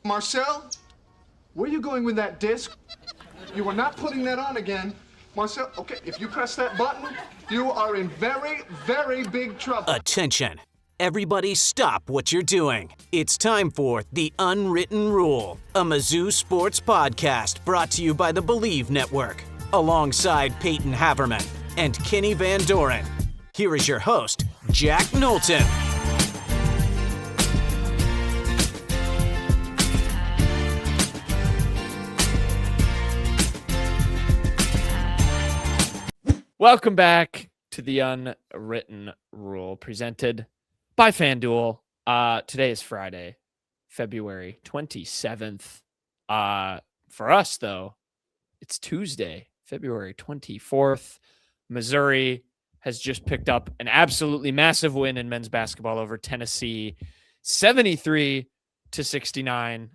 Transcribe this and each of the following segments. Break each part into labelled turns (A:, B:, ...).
A: Marcel, where are you going with that disc? You are not putting that on again. Marcel, okay, if you press that button, you are in very, very big trouble.
B: Attention. Everybody stop what you're doing. It's time for The Unwritten Rule, a Mizzou sports podcast brought to you by the Believe Network, alongside Payton Haverman and Kenny Van Doren. Here is your host, Jack Knowlton.
C: Welcome back to The Unwritten Rule, presented by FanDuel. Today is Friday, February 27th. For us, though, it's Tuesday, February 24th. Missouri has just picked up an absolutely massive win in men's basketball over Tennessee, 73-69.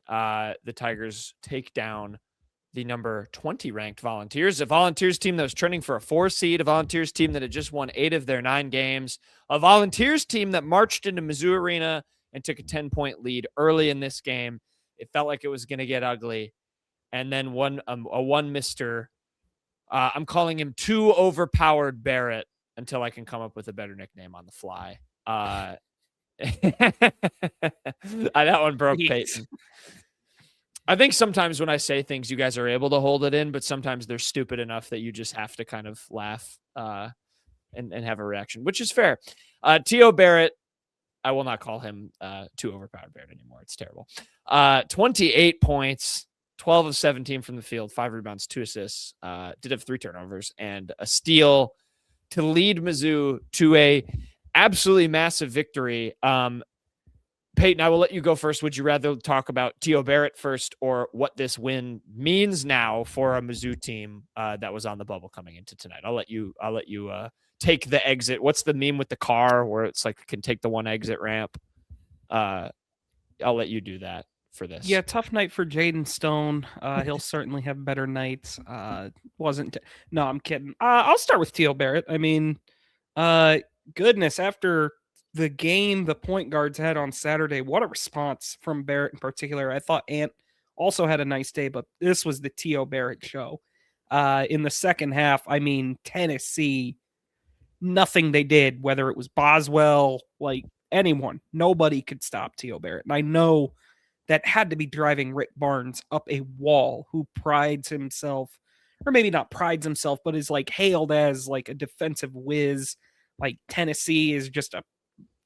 C: The Tigers take down the number 20 ranked Volunteers, a Volunteers team that was trending for a 4 seed, a Volunteers team that had just won 8 of their 9 games, a Volunteers team that marched into Mizzou Arena and took a 10-point lead early in this game. It felt like it was going to get ugly. And then one Mr. I'm calling him too overpowered Barrett until I can come up with a better nickname on the fly. That one broke Payton. I think sometimes when I say things, you guys are able to hold it in, but sometimes they're stupid enough that you just have to kind of laugh and have a reaction, which is fair. T.O. Barrett, I will not call him too overpowered Barrett anymore. It's terrible. 28 points, 12 of 17 from the field, 5 rebounds, 2 assists, did have 3 turnovers, and a steal to lead Mizzou to a absolutely massive victory. Payton, I will let you go first. Would you rather talk about T.O. Barrett first or what this win means now for a Mizzou team that was on the bubble coming into tonight? I'll let you take the exit. What's the meme with the car where it's like can take the one exit ramp? I'll let you do that for this.
D: Yeah, tough night for Jaden Stone. He'll certainly have better nights. No, I'm kidding. I'll start with T.O. Barrett. I mean, goodness, after the game the point guards had on Saturday, what a response from Barrett in particular. I thought Ant also had a nice day, but this was the T.O. Barrett show. In the second half, I mean, Tennessee, nothing they did, whether it was Boswell, like anyone, nobody could stop T.O. Barrett. And I know that had to be driving Rick Barnes up a wall, who prides himself, or maybe not prides himself, but is like hailed as like a defensive whiz. Like Tennessee is just a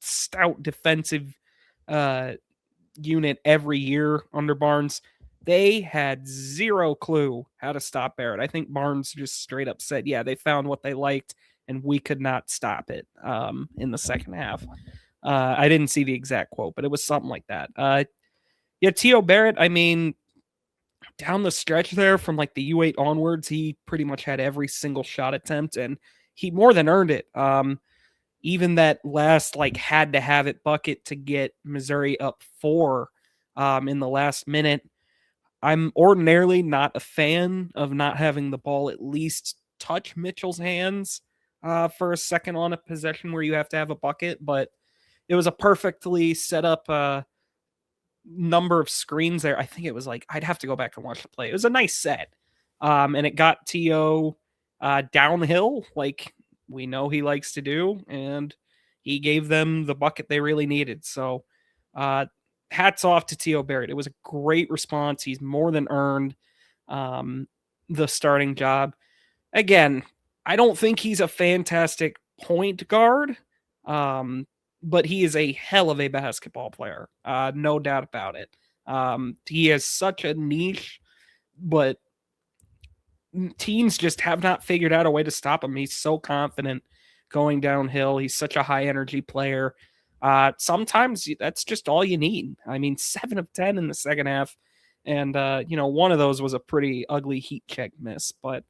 D: stout defensive unit every year under Barnes. They had zero clue how to stop Barrett. I think Barnes just straight up said, yeah, they found what they liked and we could not stop it in the second half. I didn't see the exact quote, but it was something like that. T.O. Barrett, I mean, down the stretch there from like the U8 onwards, he pretty much had every single shot attempt and he more than earned it. Even that last had to have it bucket to get Missouri up 4 in the last minute. I'm ordinarily not a fan of not having the ball at least touch Mitchell's hands for a second on a possession where you have to have a bucket, but it was a perfectly set up number of screens there. I think it was I'd have to go back and watch the play. It was a nice set. And it got T.O. Downhill like we know he likes to do, and he gave them the bucket they really needed. So hats off to T.O. Barrett. It was a great response. He's more than earned the starting job. Again, I don't think he's a fantastic point guard, but he is a hell of a basketball player. No doubt about it. He has such a niche, but teams just have not figured out a way to stop him. He's so confident going downhill. He's such a high energy player. Sometimes that's just all you need. I mean, 7 of 10 in the second half. And, one of those was a pretty ugly heat check miss. But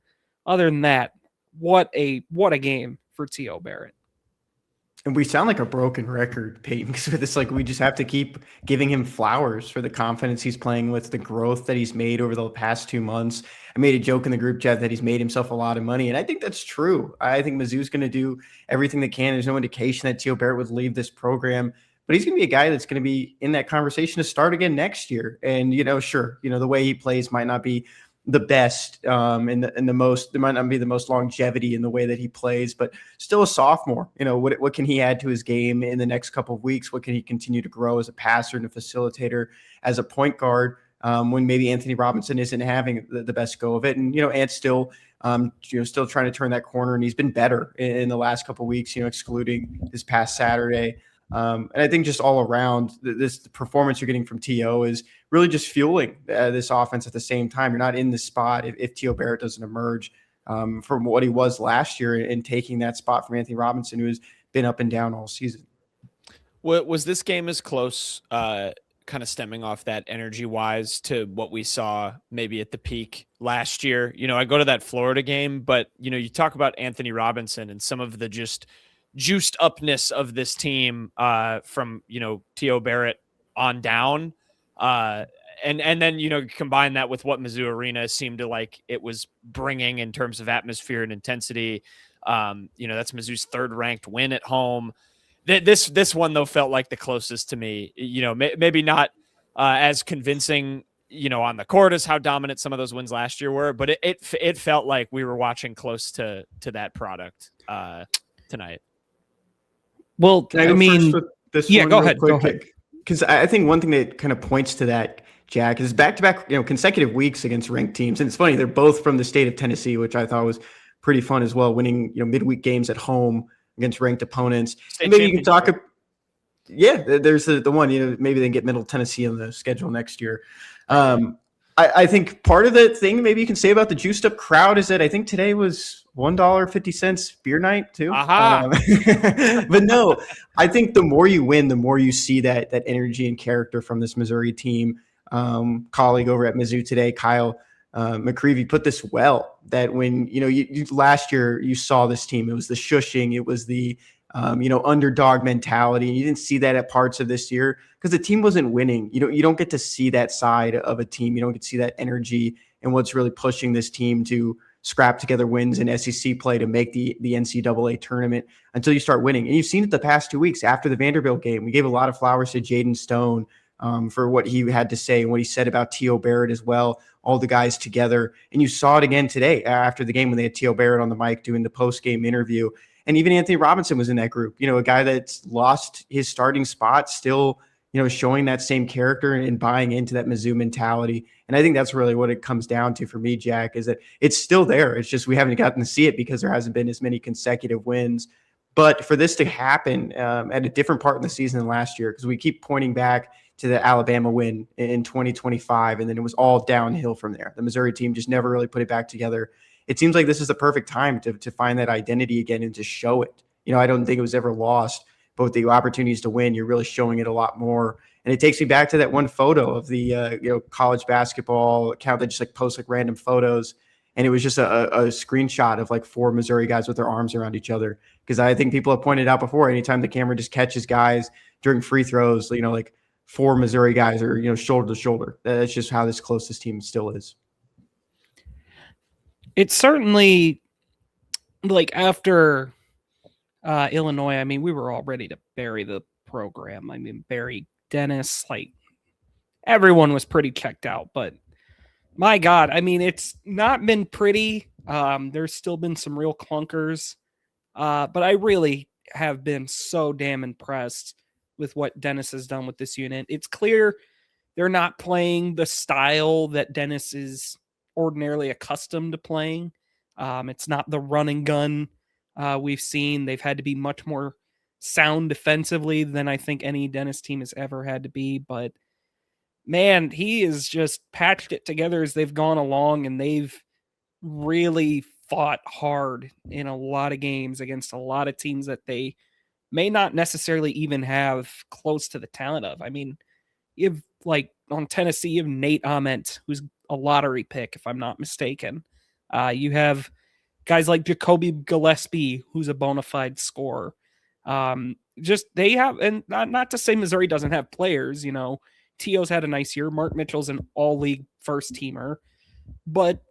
D: other than that, what a game for T.O. Barrett.
E: And we sound like a broken record, Peyton, because with this, we just have to keep giving him flowers for the confidence he's playing with, the growth that he's made over the past 2 months. I made a joke in the group chat that he's made himself a lot of money, and I think that's true. I think Mizzou's going to do everything they can. There's no indication that T.O. Barrett would leave this program, but he's going to be a guy that's going to be in that conversation to start again next year. And, sure, the way he plays might not be the best and the most, there might not be the most longevity in the way that he plays, but still a sophomore. What can he add to his game in the next couple of weeks? What can he continue to grow as a passer and a facilitator, as a point guard, when maybe Anthony Robinson isn't having the best go of it? And, Ant's still still trying to turn that corner, and he's been better in the last couple of weeks, excluding this past Saturday. And I think just all around, the performance you're getting from T.O. is really just fueling this offense at the same time. You're not in the spot if T.O. Barrett doesn't emerge from what he was last year and taking that spot from Anthony Robinson, who has been up and down all season.
C: Was this game as close, kind of stemming off that energy-wise, to what we saw maybe at the peak last year? I go to that Florida game, but, you talk about Anthony Robinson and some of the just juiced upness of this team from T.O. Barrett on down, and then combine that with what Mizzou Arena seemed to like it was bringing in terms of atmosphere and intensity. That's Mizzou's third ranked win at home. This one though felt like the closest to me. Maybe not as convincing on the court as how dominant some of those wins last year were, but it felt like we were watching close to that product tonight.
D: Well, go ahead.
E: Because I think one thing that kind of points to that, Jack, is back-to-back, consecutive weeks against ranked teams. And it's funny, they're both from the state of Tennessee, which I thought was pretty fun as well, winning, midweek games at home against ranked opponents. And maybe you can talk. There's the one, maybe they can get Middle Tennessee on the schedule next year. I think part of the thing maybe you can say about the juiced up crowd is that I think today was $1.50 beer night too. But no, I think the more you win, the more you see that energy and character from this Missouri team. Colleague over at Mizzou today, Kyle McCreevy, put this well, that when, you last year you saw this team, it was the shushing, it was the, underdog mentality. You didn't see that at parts of this year because the team wasn't winning. You don't get to see that side of a team. You don't get to see that energy and what's really pushing this team to scrap together wins in SEC play to make the NCAA tournament until you start winning. And you've seen it the past 2 weeks after the Vanderbilt game. We gave a lot of flowers to Jaden Stone for what he had to say and what he said about T.O. Barrett as well, all the guys together. And you saw it again today after the game when they had T.O. Barrett on the mic doing the post-game interview. And even Anthony Robinson was in that group, a guy that's lost his starting spot, still, showing that same character and buying into that Mizzou mentality. And I think that's really what it comes down to for me, Jack, is that it's still there. It's just we haven't gotten to see it because there hasn't been as many consecutive wins. But for this to happen at a different part in the season than last year, because we keep pointing back to the Alabama win in 2025, and then it was all downhill from there. The Missouri team just never really put it back together. It seems like this is the perfect time to find that identity again and to show it. I don't think it was ever lost, but with the opportunities to win, you're really showing it a lot more. And it takes me back to that one photo of the college basketball account that just like posts like random photos. And it was just a screenshot of like 4 Missouri guys with their arms around each other. Because I think people have pointed out before, anytime the camera just catches guys during free throws, like 4 Missouri guys are, shoulder to shoulder. That's just how this close this team still is.
D: It's certainly like after Illinois, I mean, we were all ready to bury the program. I mean, bury Dennis, like everyone was pretty checked out, but my God, I mean, it's not been pretty. There's still been some real clunkers, but I really have been so damn impressed with what Dennis has done with this unit. It's clear they're not playing the style that Dennis is ordinarily accustomed to playing. It's not the run and gun we've seen. They've had to be much more sound defensively than I think any Dennis team has ever had to be. But man, he has just patched it together as they've gone along, and they've really fought hard in a lot of games against a lot of teams that they may not necessarily even have close to the talent of. I mean, you have like on Tennessee, you have Nate Ament, who's a lottery pick, if I'm not mistaken. You have guys like Jacoby Gillespie, who's a bona fide scorer. Just they have, and not to say Missouri doesn't have players, T.O.'s had a nice year. Mark Mitchell's an all-league first teamer. But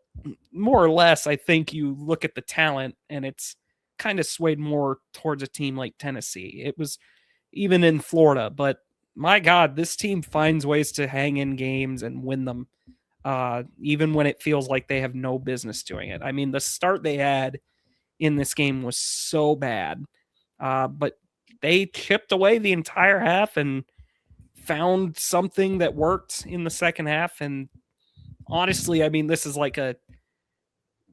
D: more or less, I think you look at the talent and it's kind of swayed more towards a team like Tennessee. It was even in Florida. But my God, this team finds ways to hang in games and win them, even when it feels like they have no business doing it. I mean, the start they had in this game was so bad, but they chipped away the entire half and found something that worked in the second half. And honestly, I mean, this is like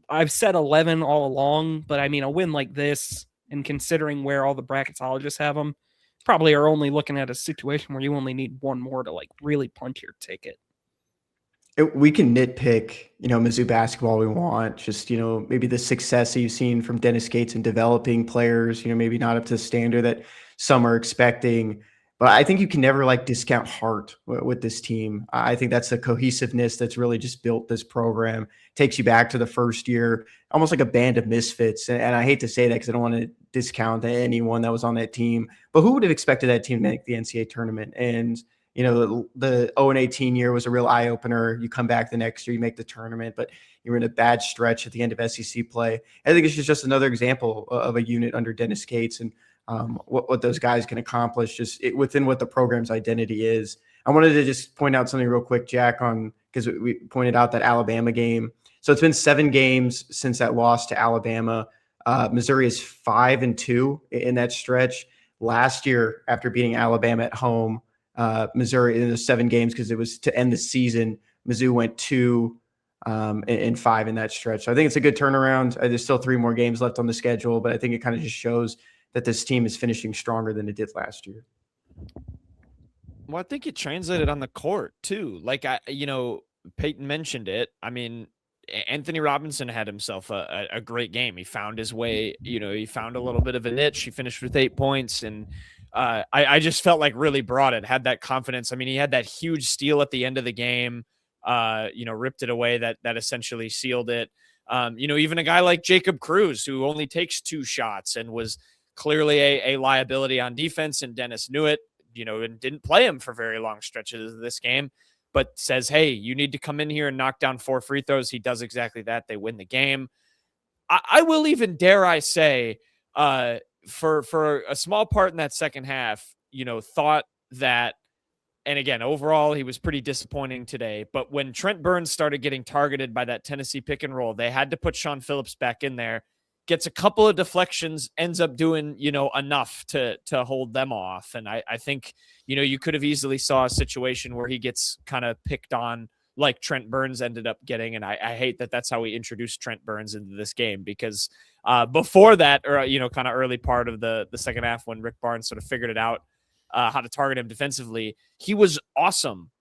D: I've said 11 all along, but I mean, a win like this, and considering where all the bracketologists have them, probably are only looking at a situation where you only need one more to like really punch your ticket.
E: We can nitpick, Mizzou basketball we want, just, maybe the success that you've seen from Dennis Gates in developing players, maybe not up to the standard that some are expecting. But I think you can never discount heart with this team. I think that's the cohesiveness that's really just built this program. Takes you back to the first year, almost like a band of misfits. And I hate to say that because I don't want to discount anyone that was on that team. But who would have expected that team to make the NCAA tournament? And the 0-18 year was a real eye opener. You come back the next year, you make the tournament, but you're in a bad stretch at the end of SEC play. I think it's just another example of a unit under Dennis Gates and what those guys can accomplish just within what the program's identity is. I wanted to just point out something real quick, Jack, because we pointed out that Alabama game. So it's been 7 games since that loss to Alabama. Missouri is 5-2 in that stretch. Last year, after beating Alabama at home, Missouri in the 7 games, because it was to end the season, Mizzou went 2-5 in that stretch. So I think it's a good turnaround. There's still 3 more games left on the schedule, but I think it kind of just shows that this team is finishing stronger than it did last year.
C: Well, I think it translated on the court too. Payton mentioned it. I mean, Anthony Robinson had himself a great game. He found his way, he found a little bit of a niche. He finished with 8 points, and I just felt like really brought it, had that confidence. I mean, he had that huge steal at the end of the game, ripped it away that essentially sealed it. Even a guy like Jacob Cruz, who only takes 2 shots and was clearly a liability on defense, and Dennis knew it, and didn't play him for very long stretches of this game, but says, hey, you need to come in here and knock down 4 free throws. He does exactly that. They win the game. I will even dare I say, for a small part in that second half, thought that, and again, overall, he was pretty disappointing today, but when Trent Burn started getting targeted by that Tennessee pick and roll, they had to put Sean Phillips back in there. Gets a couple of deflections, ends up doing, enough to hold them off. And I think, you could have easily saw a situation where he gets kind of picked on like Trent Burns ended up getting. And I hate that that's how we introduced Trent Burns into this game, because before that, or, kind of early part of the second half, when Rick Barnes sort of figured it out, how to target him defensively, he was awesome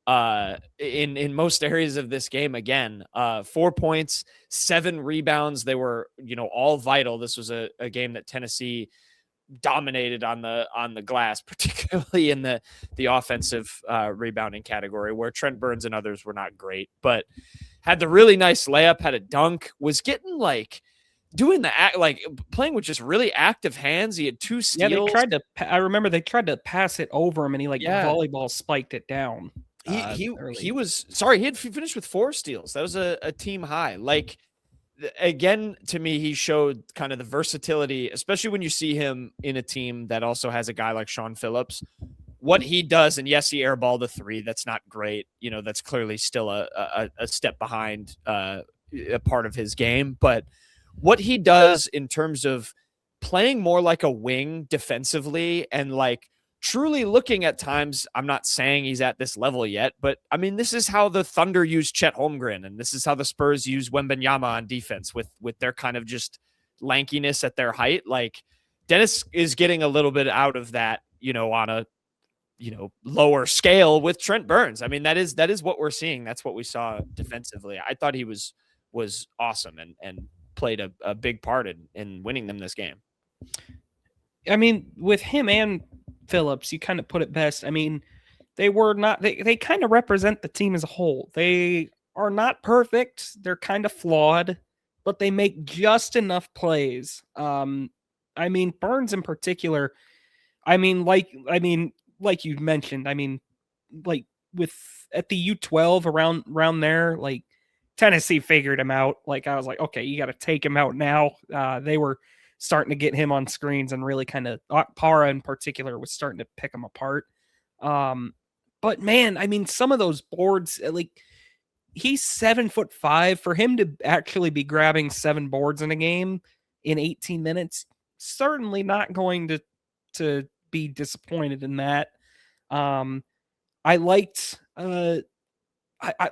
C: in most areas of this game. Again, 4 points, 7 rebounds. They were, all vital. This was a game that Tennessee dominated on the glass, particularly in the offensive rebounding category, where Trent Burns and others were not great, but had the really nice layup, had a dunk, was getting doing the act, playing with just really active hands. He had 2 steals.
D: Yeah, I remember they tried to pass it over him, and he volleyball spiked it down.
C: He had finished with 4 steals. That was a team high. Again, to me, he showed kind of the versatility, especially when you see him in a team that also has a guy like Sean Phillips. What he does, and yes, he airballed a 3. That's not great. That's clearly still a step behind a part of his game. But what he does in terms of playing more like a wing defensively and truly looking at times, I'm not saying he's at this level yet, but I mean, this is how the Thunder use Chet Holmgren, and this is how the Spurs use Wembanyama on defense with their kind of just lankiness at their height. Dennis is getting a little bit out of that, on a, lower scale with Trent Burns. I mean, that is what we're seeing. That's what we saw defensively. I thought he was awesome and played a big part in winning them this game.
D: I mean, with him and Phillips, you kind of put it best. I mean, they kind of represent the team as a whole. They are not perfect. They're kind of flawed, but they make just enough plays. I mean, Burns in particular, like you mentioned, with at the U12 around there, Tennessee figured him out. I was like, okay, you got to take him out now. They were starting to get him on screens and really kind of Para in particular was starting to pick him apart. But man, I mean, some of those boards, like he's 7'5". For him to actually be grabbing 7 boards in a game in 18 minutes, certainly not going to be disappointed in that. I liked, I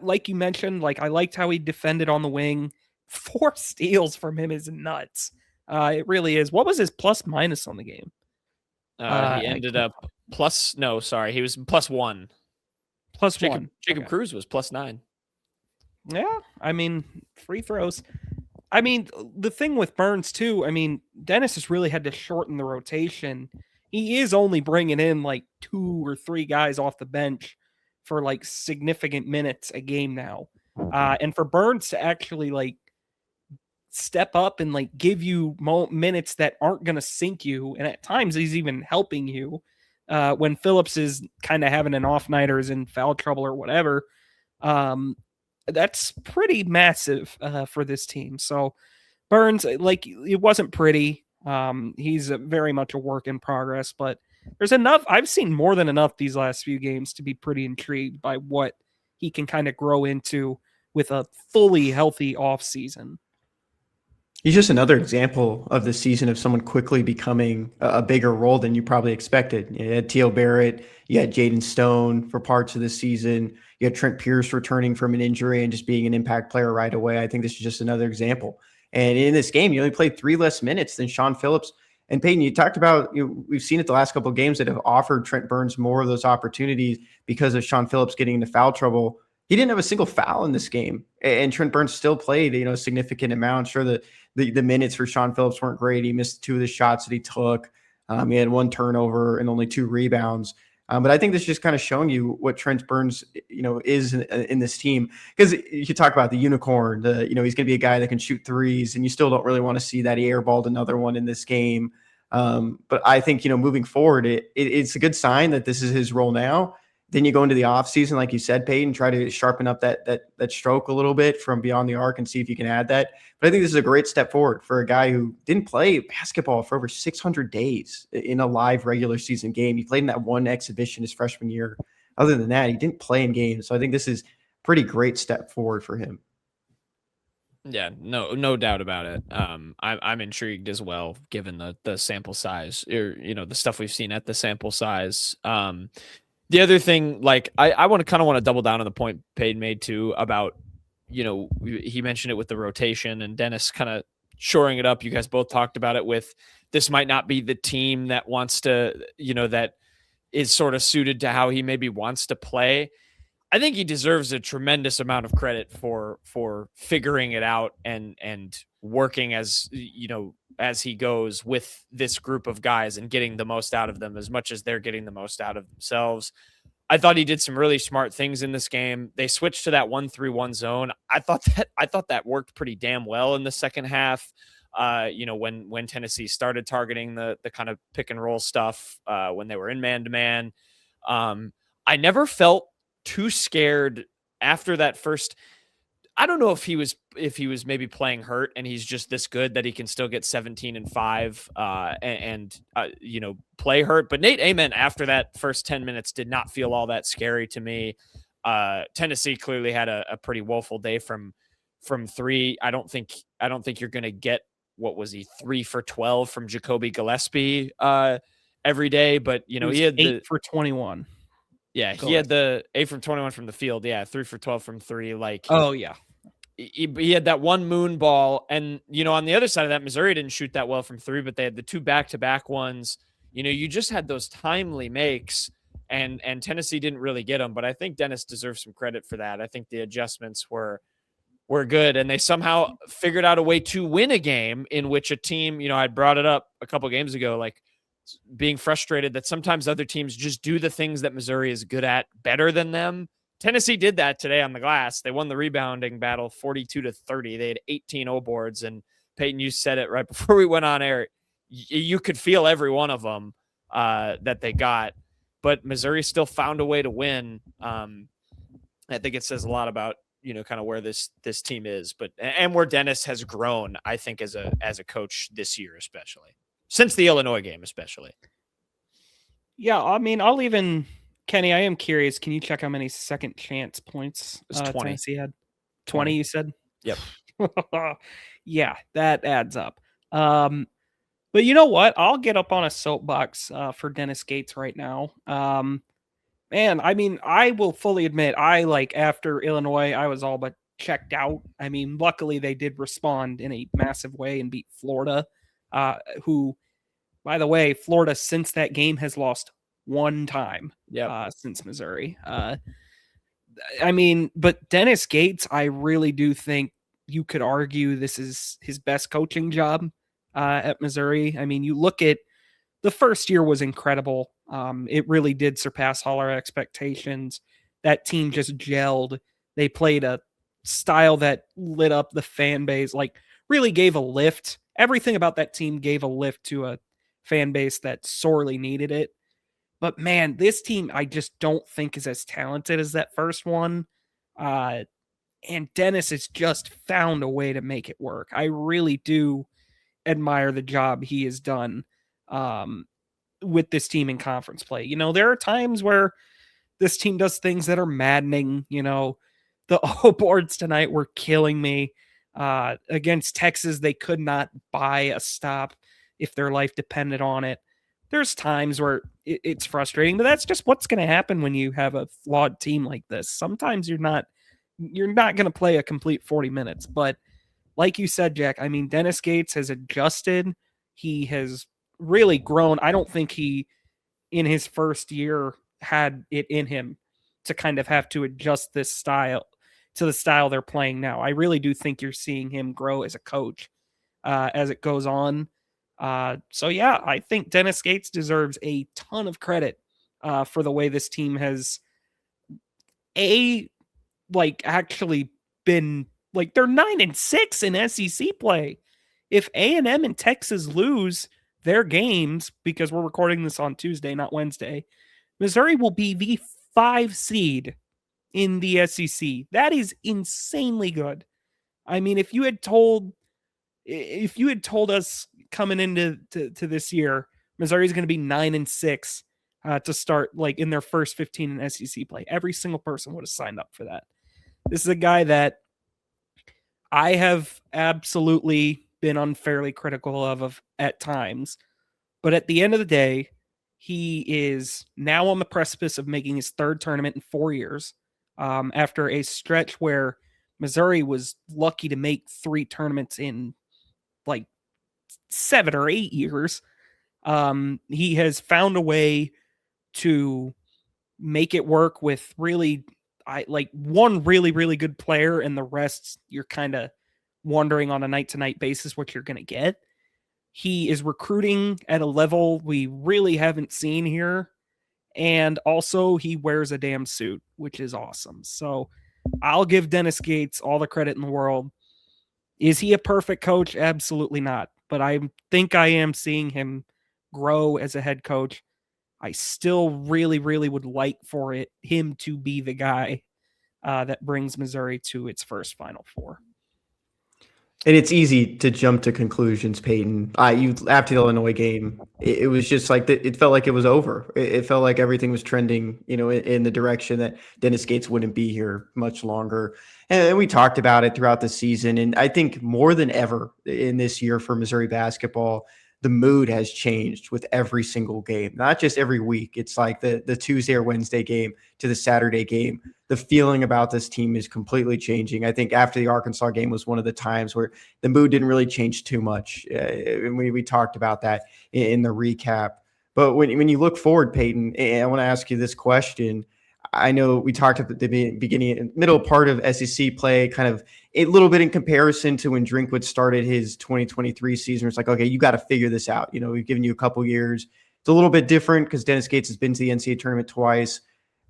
D: like you mentioned, like I liked how he defended on the wing. 4 steals from him is nuts. It really is. What was his plus minus on the game?
C: He ended up he was +1.
D: +1.
C: Jacob Cruz was +9.
D: Yeah, I mean, free throws. I mean, the thing with Burns too, I mean, Dennis has really had to shorten the rotation. He is only bringing in like 2 or 3 guys off the bench for like significant minutes a game now. And for Burns to actually like step up and like give you minutes that aren't going to sink you, and at times he's even helping you when Phillips is kind of having an off night or is in foul trouble or whatever. That's pretty massive for this team. So Burns, like, it wasn't pretty. He's very much a work in progress, but there's enough. I've seen more than enough these last few games to be pretty intrigued by what he can kind of grow into with a fully healthy off season.
E: He's just another example of the season of someone quickly becoming a bigger role than you probably expected. You had T.O. Barrett, you had Jaden Stone for parts of the season, you had Trent Pierce returning from an injury and just being an impact player right away. I think this is just another example. And in this game, you only played 3 less minutes than Sean Phillips. And Payton, you talked about, we've seen it the last couple of games that have offered Trent Burns more of those opportunities because of Sean Phillips getting into foul trouble. He didn't have a single foul in this game, and Trent Burns still played, a significant amount. Sure, the minutes for Sean Phillips weren't great. He missed 2 of the shots that he took. He had 1 turnover and only 2 rebounds. But I think this is just kind of showing you what Trent Burns, is in this team. Because you talk about the unicorn, he's going to be a guy that can shoot threes, and you still don't really want to see that he airballed another one in this game. But I think, moving forward, it's a good sign that this is his role now. Then you go into the offseason, like you said, Payton, try to sharpen up that stroke a little bit from beyond the arc and see if you can add that. But I think this is a great step forward for a guy who didn't play basketball for over 600 days in a live regular season game. He played in that 1 exhibition his freshman year. Other than that, he didn't play in games. So I think this is a pretty great step forward for him.
C: Yeah, no doubt about it. I'm intrigued as well, given the sample size, or the stuff we've seen at the sample size. The other thing, like I want to double down on the point Payton made too about, he mentioned it with the rotation and Dennis kind of shoring it up. You guys both talked about it with this might not be the team that wants to, that is sort of suited to how he maybe wants to play. I think he deserves a tremendous amount of credit for figuring it out and working as he goes with this group of guys and getting the most out of them as much as they're getting the most out of themselves. I thought he did some really smart things in this game. They switched to that 1-3-1 zone. I thought that worked pretty damn well in the second half. When Tennessee started targeting the kind of pick and roll stuff, when they were in man-to-man, I never felt too scared after that first. I don't know if he was maybe playing hurt and he's just this good that he can still get 17 and 5 and play hurt. But Nate Amen after that first 10 minutes did not feel all that scary to me. Tennessee clearly had a pretty woeful day from 3. I don't think you're going to get, what was he, 3 for 12 from Jacoby Gillespie every day, but he had
D: 8 for 21.
C: Yeah, he had the 8 from 21 from the field. Yeah, 3 for 12 from 3. Like,
D: oh yeah,
C: he had that one moon ball, and on the other side of that, Missouri didn't shoot that well from 3, but they had the 2 back-to-back ones. You just had those timely makes, and Tennessee didn't really get them. But I think Dennis deserves some credit for that. I think the adjustments were good, and they somehow figured out a way to win a game in which a team, I brought it up a couple games ago, like, being frustrated that sometimes other teams just do the things that Missouri is good at better than them. Tennessee did that today on the glass. They won the rebounding battle 42-30. They had 18 O boards, and Payton, you said it right before we went on air. You could feel every one of them that they got, but Missouri still found a way to win. I think it says a lot about kind of where this team is, but and where Dennis has grown, I think, as a coach this year, especially since the Illinois game, especially.
D: Yeah, I mean, Kenny, I am curious. Can you check how many second chance points
C: It's 20.
D: Tennessee had? 20, you said?
C: Yep.
D: Yeah, that adds up. But you know what? I'll get up on a soapbox for Dennis Gates right now. Man, I mean, I will fully admit, after Illinois, I was all but checked out. I mean, luckily they did respond in a massive way and beat Florida, who, by the way, Florida since that game has lost one time since Missouri. I mean, but Dennis Gates, I really do think you could argue this is his best coaching job at Missouri. I mean, you look at the first year was incredible. It really did surpass all our expectations. That team just gelled. They played a style that lit up the fan base, like really gave a lift. Everything about that team gave a lift to a fan base that sorely needed it. But man, this team, I just don't think is as talented as that first one. And Dennis has just found a way to make it work. I really do admire the job he has done with this team in conference play. There are times where this team does things that are maddening. The O boards tonight were killing me. Against Texas, they could not buy a stop if their life depended on it. There's times where it's frustrating, but that's just what's going to happen when you have a flawed team like this. Sometimes you're not going to play a complete 40 minutes, but like you said, Jack, I mean, Dennis Gates has adjusted. He has really grown. I don't think he, in his first year, had it in him to kind of have to adjust this style to the style they're playing now. I really do think you're seeing him grow as a coach as it goes on. So yeah, I think Dennis Gates deserves a ton of credit for the way this team has actually been they're 9-6 in SEC play. If A&M and Texas lose their games, because we're recording this on Tuesday, not Wednesday, Missouri will be the 5 seed in the SEC. That is insanely good. I mean, if you had told us coming into this year, Missouri is going to be 9-6 to start in their first 15 in SEC play, every single person would have signed up for that. This is a guy that I have absolutely been unfairly critical of at times, but at the end of the day, he is now on the precipice of making his third tournament in 4 years. After a stretch where Missouri was lucky to make 3 tournaments in 7 or 8 years. He has found a way to make it work with really one really, really good player, and the rest you're kind of wondering on a night-to-night basis what you're going to get. He is recruiting at a level we really haven't seen here. And also he wears a damn suit, which is awesome. So I'll give Dennis Gates all the credit in the world. Is he a perfect coach? Absolutely not. But I think I am seeing him grow as a head coach. I still really, really would like for him to be the guy that brings Missouri to its first Final Four.
E: And it's easy to jump to conclusions, Payton. After the Illinois game, it was just it felt like it was over. It felt like everything was trending, in the direction that Dennis Gates wouldn't be here much longer. And we talked about it throughout the season. And I think more than ever in this year for Missouri basketball, the mood has changed with every single game, not just every week. It's like the Tuesday or Wednesday game to the Saturday game. The feeling about this team is completely changing. I think after the Arkansas game was one of the times where the mood didn't really change too much. And we talked about that in the recap. But when you look forward, Payton, I want to ask you this question. I know we talked at the beginning, middle part of SEC play, kind of a little bit in comparison to when Drinkwood started his 2023 season. It's like, okay, you got to figure this out. We've given you a couple years. It's a little bit different because Dennis Gates has been to the NCAA tournament twice.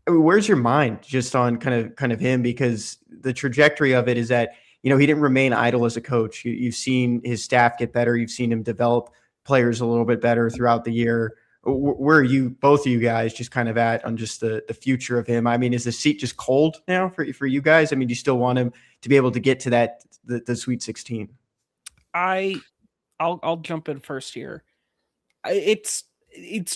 E: I mean, where's your mind just on kind of him? Because the trajectory of it is that, he didn't remain idle as a coach. You've seen his staff get better. You've seen him develop players a little bit better throughout the year. where are you, both of you guys, just kind of at on just the future of him? I mean, is the seat just cold now for you guys? I mean, do you still want him to be able to get to the Sweet 16?
D: I'll jump in first here. It's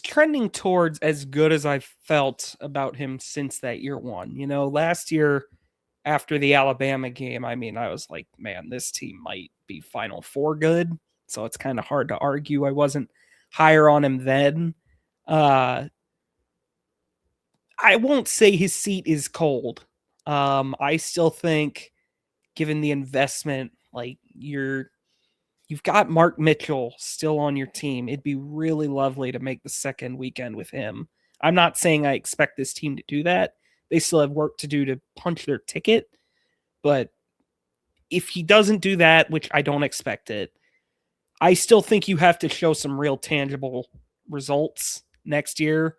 D: trending towards as good as I've felt about him since that year one. You know, last year after the Alabama game, I mean, I was like, man, this team might be Final Four good. So it's kind of hard to argue. I wasn't higher on him then. I won't say his seat is cold. I still think, given the investment, like you've got Mark Mitchell still on your team. It'd be really lovely to make the second weekend with him. I'm not saying I expect this team to do that. They still have work to do to punch their ticket. But if he doesn't do that, which I don't expect it, I still think you have to show some real tangible results next year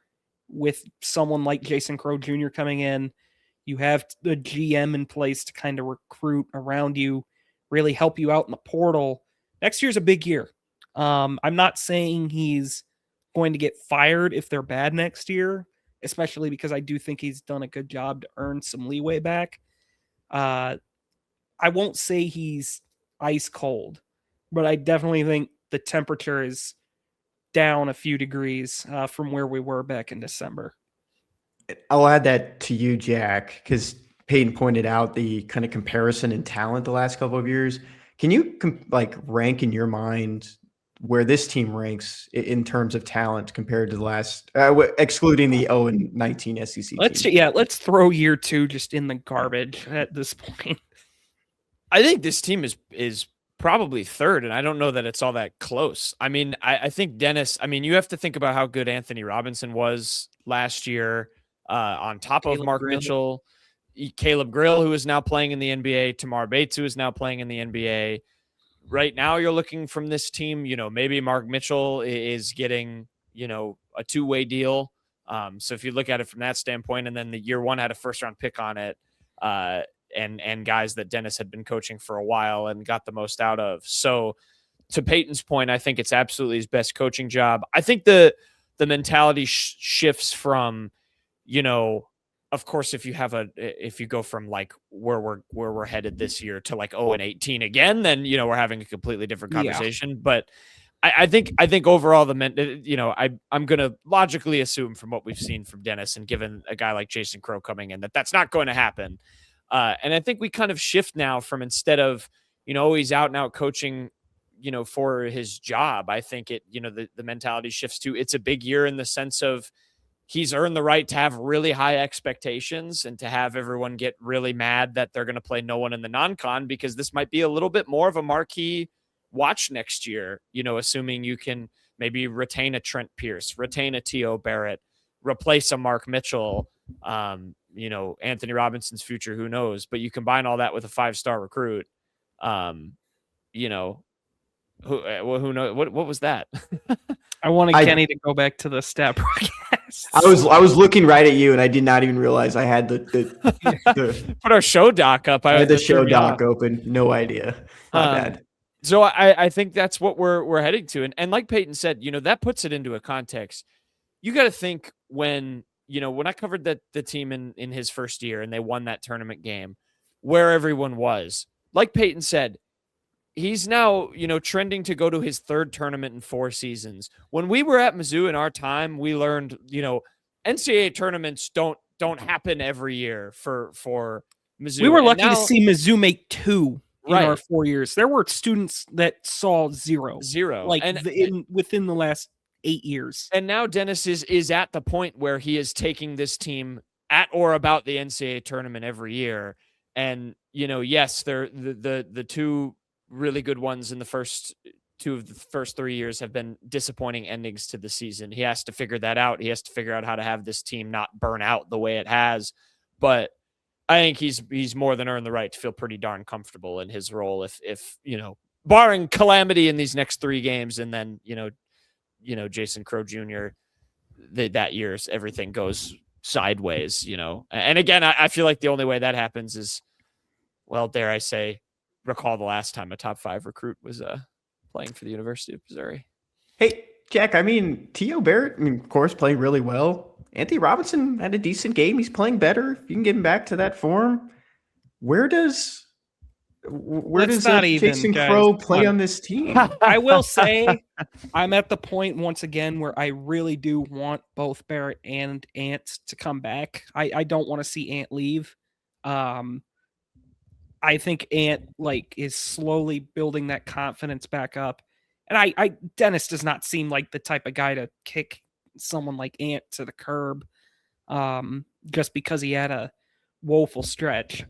D: with someone like Jason Crow Jr. coming in. You have the GM in place to kind of recruit around you, really help you out in the portal. Next year's a big year. I'm not saying he's going to get fired if they're bad next year, especially because I do think he's done a good job to earn some leeway back. I won't say he's ice cold, but I definitely think the temperature is down a few degrees from where we were back in December.
E: I'll add that to you, Jack, because Payton pointed out the kind of comparison in talent the last couple of years. Can you rank in your mind where this team ranks in terms of talent compared to the last, excluding the 0-19 SEC team?
D: Let's throw year two just in the garbage at this point.
C: I think this team is probably third, and I don't know that it's all that close. I mean, I think Dennis, I mean, you have to think about how good Anthony Robinson was last year, on top of Mark Mitchell, Caleb Grill, who is now playing in the NBA, Tamar Bates, who is now playing in the NBA. Right now, you're looking from this team, maybe Mark Mitchell is getting, a two-way deal. So if you look at it from that standpoint, and then the year one had a first-round pick on it, and guys that Dennis had been coaching for a while and got the most out of. So to Payton's point, I think it's absolutely his best coaching job. I think the mentality shifts from, of course, if you go from like where we're headed this year to like 0-18 again, then, we're having a completely different conversation. Yeah. But I think overall I'm going to logically assume from what we've seen from Dennis and given a guy like Jason Crow coming in, that's not going to happen. And I think we kind of shift now from, instead of, he's out and out coaching, for his job. I think the mentality shifts to, it's a big year in the sense of he's earned the right to have really high expectations and to have everyone get really mad that they're going to play no one in the non-con, because this might be a little bit more of a marquee watch next year, assuming you can maybe retain a Trent Pierce, retain a T.O. Barrett, replace a Mark Mitchell, Anthony Robinson's future, who knows? But you combine all that with a 5-star recruit, who knows? What was that?
D: I wanted Kenny to go back to the stat broadcast.
E: I was looking right at you, and I did not even realize I had the
C: put our show doc up.
E: I had the show doc open. No idea. My bad.
C: So I think that's what we're heading to, and like Payton said, that puts it into a context. You got to think when I covered the team in his first year and they won that tournament game, where everyone was. Like Payton said, he's now, trending to go to his third tournament in 4 seasons. When we were at Mizzou in our time, we learned, NCAA tournaments don't happen every year for Mizzou.
D: We were lucky to see Mizzou make 2 in our 4 years. There were students that saw 0. Like within the last 8 years.
C: And now Dennis is at the point where he is taking this team at or about the NCAA tournament every year. And, yes, they're the 2 really good ones in the first 2 of the first 3 years have been disappointing endings to the season. He has to figure that out. He has to figure out how to have this team not burn out the way it has. But I think he's more than earned the right to feel pretty darn comfortable in his role if barring calamity in these next 3 games, and then, Jason Crow Jr., that year's everything goes sideways, And again, I feel like the only way that happens is, well, dare I say, recall the last time a top 5 recruit was playing for the University of Missouri.
E: Hey, Jack, I mean, T.O. Barrett, I mean, of course, playing really well. Anthony Robinson had a decent game. He's playing better. If you can get him back to that form, where does
D: not even,
E: Jason
D: guys.
E: Crow
D: Come
E: play
D: on.
E: on this team?
D: I will say I'm at the point once again where I really do want both Barrett and Ant to come back. I don't want to see Ant leave. I think Ant is slowly building that confidence back up. And Dennis does not seem like the type of guy to kick someone like Ant to the curb just because he had a woeful stretch.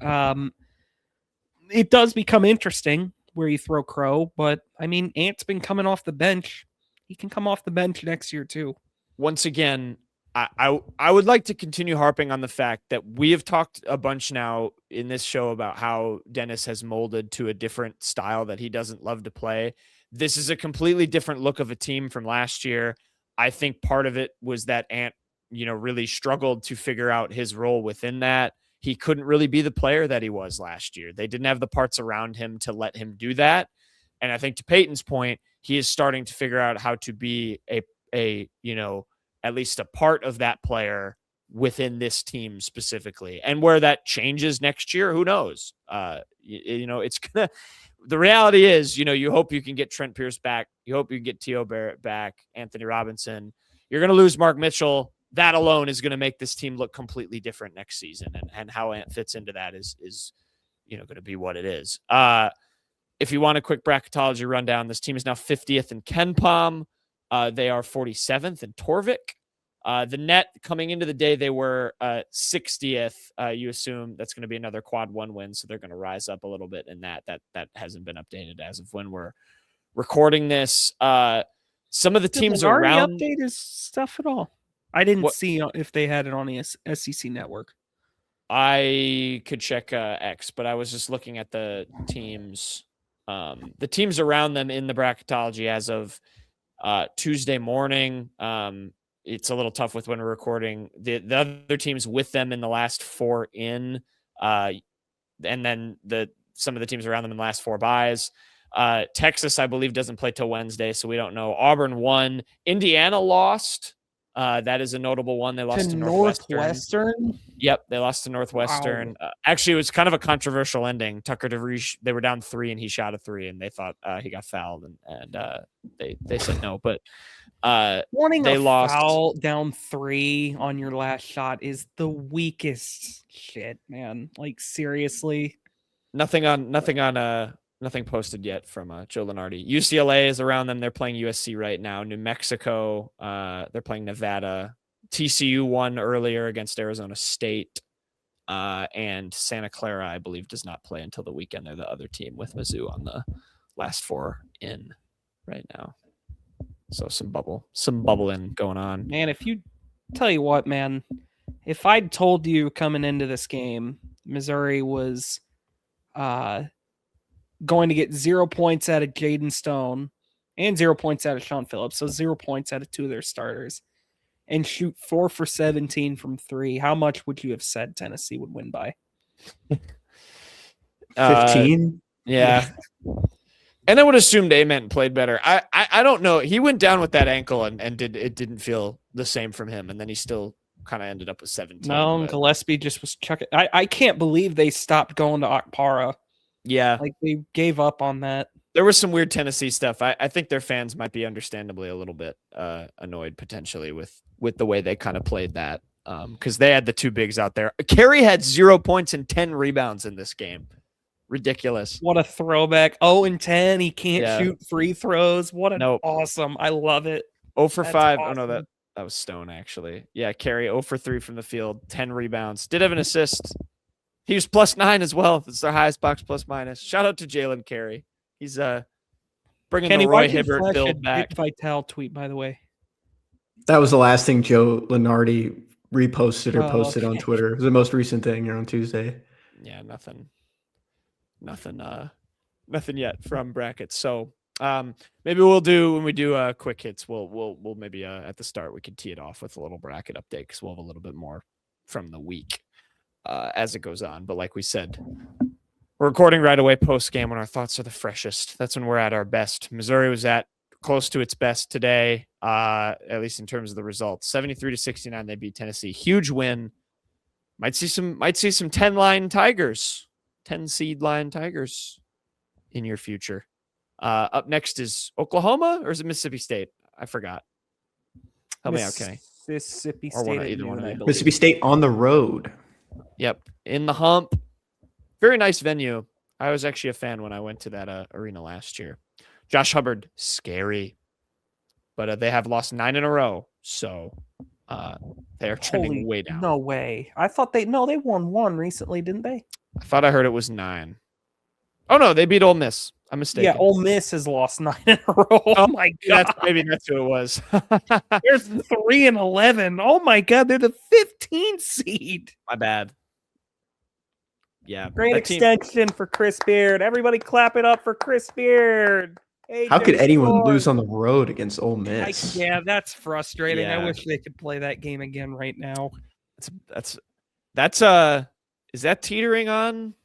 D: It does become interesting where you throw Crow, but I mean, Ant's been coming off the bench. He can come off the bench next year too.
C: Once again, I would like to continue harping on the fact that we have talked a bunch now in this show about how Dennis has molded to a different style that he doesn't love to play. This is a completely different look of a team from last year. I think part of it was that Ant, really struggled to figure out his role within that. He couldn't really be the player that he was last year. They didn't have the parts around him to let him do that. And I think to Payton's point, he is starting to figure out how to be at least a part of that player within this team specifically. And where that changes next year, who knows? It's gonna. The reality is, you hope you can get Trent Pierce back. You hope you can get T.O. Barrett back, Anthony Robinson. You're going to lose Mark Mitchell. That alone is going to make this team look completely different next season. And how Ant fits into that is going to be what it is. If you want a quick bracketology rundown, this team is now 50th in KenPom. They are 47th in Torvik. The net coming into the day, they were 60th. You assume that's going to be another quad one win, so they're going to rise up a little bit in that. That hasn't been updated as of when we're recording this. Some of the teams around
D: update his stuff at all. I didn't see if they had it on the SEC network.
C: I could check X, but I was just looking at the teams around them in the bracketology as of Tuesday morning. It's a little tough with when we're recording. The other teams with them in the last four in, and then some of the teams around them in the last four buys. Texas, I believe, doesn't play till Wednesday, so we don't know. Auburn won. Indiana lost. That is a notable one. They lost to Northwestern. Yep, they lost to Northwestern. Wow. Actually, it was kind of a controversial ending. Tucker DeVries, they were down 3 and he shot a 3, and they thought he got fouled, and they said no. But
D: wanting
C: they lost.
D: Foul down 3 on your last shot is the weakest shit, man. Seriously,
C: nothing posted yet from Joe Lenardi. UCLA is around them. They're playing USC right now. New Mexico, they're playing Nevada. TCU won earlier against Arizona State. And Santa Clara, I believe, does not play until the weekend. They're the other team with Mizzou on the last 4 in right now. So some bubbling going on.
D: Man, tell you what, man, if I'd told you coming into this game, Missouri was going to get 0 points out of Jaden Stone and 0 points out of Sean Phillips, so 0 points out of 2 of their starters, and shoot 4 for 17 from 3, how much would you have said Tennessee would win by?
E: 15?
C: Yeah. And I would assume Ament played better. I don't know. He went down with that ankle and it didn't feel the same from him, and then he still kind of ended up with 17.
D: No, Gillespie just was chucking. I can't believe they stopped going to Akpara.
C: Yeah.
D: They gave up on that.
C: There was some weird Tennessee stuff. I think their fans might be understandably a little bit annoyed potentially with the way they kind of played that because they had the 2 bigs out there. Carey had 0 points and 10 rebounds in this game. Ridiculous.
D: What a throwback. 0-10. He can't shoot free throws. What an awesome. I love it.
C: 0 for 5.
D: Awesome.
C: Oh, no, that was Stone, actually. Yeah, Carey 0 for 3 from the field, 10 rebounds. Did have an assist. He was +9 as well. It's their highest box plus minus. Shout out to Jalen Carey. He's bringing the Roy Hibbert build back.
D: Vital tweet, by the way.
E: That was the last thing Joe Lenardi reposted or posted on Twitter. It was the most recent thing on Tuesday.
C: Yeah, nothing yet from brackets. So maybe we'll do when we do quick hits. We'll maybe at the start we could tee it off with a little bracket update because we'll have a little bit more from the week as it goes on. But like we said, we're recording right away post game when our thoughts are the freshest. That's when we're at our best. Missouri was at close to its best today, at least in terms of the results. 73-69, they beat Tennessee. Huge win. Might see some 10-line Tigers, 10-seed line Tigers in your future. Up next is Oklahoma, or is it Mississippi State? I forgot. Help me out, Kenny.
D: Mississippi
C: Or
D: State.
C: either one of you.
E: Mississippi State on the road.
C: Yep, in the Hump. Very nice venue. I was actually a fan when I went to that arena last year. Josh Hubbard, scary. But they have lost 9 in a row, so they are trending way down.
D: No way. I thought they won 1 recently, didn't they?
C: I thought I heard it was 9. Oh, no, they beat Ole Miss. I'm mistaken.
D: Yeah, Ole Miss has lost 9 in a row. Oh my God.
C: Maybe that's who it was.
D: There's 3-11. Oh my God, they're the 15th seed.
C: My bad. Yeah.
D: Great extension for Chris Beard. Everybody clap it up for Chris Beard.
E: How could anyone lose on the road against Ole Miss?
D: Yeah, that's frustrating.
C: Yeah.
D: I wish they could play that game again right now.
C: That's is that teetering on?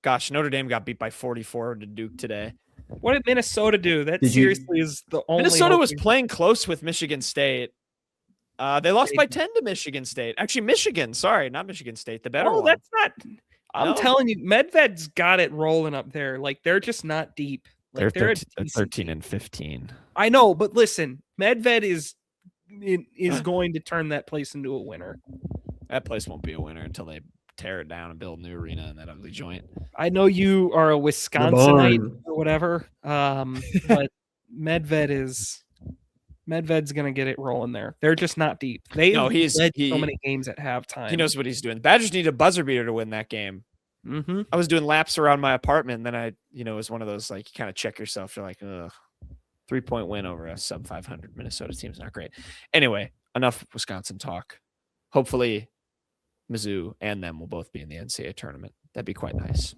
C: Gosh, Notre Dame got beat by 44 to Duke today.
D: What did Minnesota do? That seriously is the only.
C: Minnesota was playing close with Michigan State. They lost by 10 to Michigan State. Actually, Michigan. Sorry, not Michigan State. The better one.
D: That's not. I'm telling you, Medved's got it rolling up there. Like, they're just not deep. Like,
C: they're 13 and 15.
D: I know, but listen, Medved is going to turn that place into a winner.
C: That place won't be a winner until they tear it down and build a new arena in that ugly joint.
D: I know you are a Wisconsinite or whatever, but Medved's going to get it rolling there. They're just not deep. He's led so many games at halftime.
C: He knows what he's doing. The Badgers need a buzzer beater to win that game.
D: Mm-hmm.
C: I was doing laps around my apartment, and then it was one of those, like, you kind of check yourself. You're like, ugh, 3-point win over a sub 500 Minnesota team's not great. Anyway, enough Wisconsin talk. Hopefully Mizzou and them will both be in the NCAA tournament. That'd be quite nice.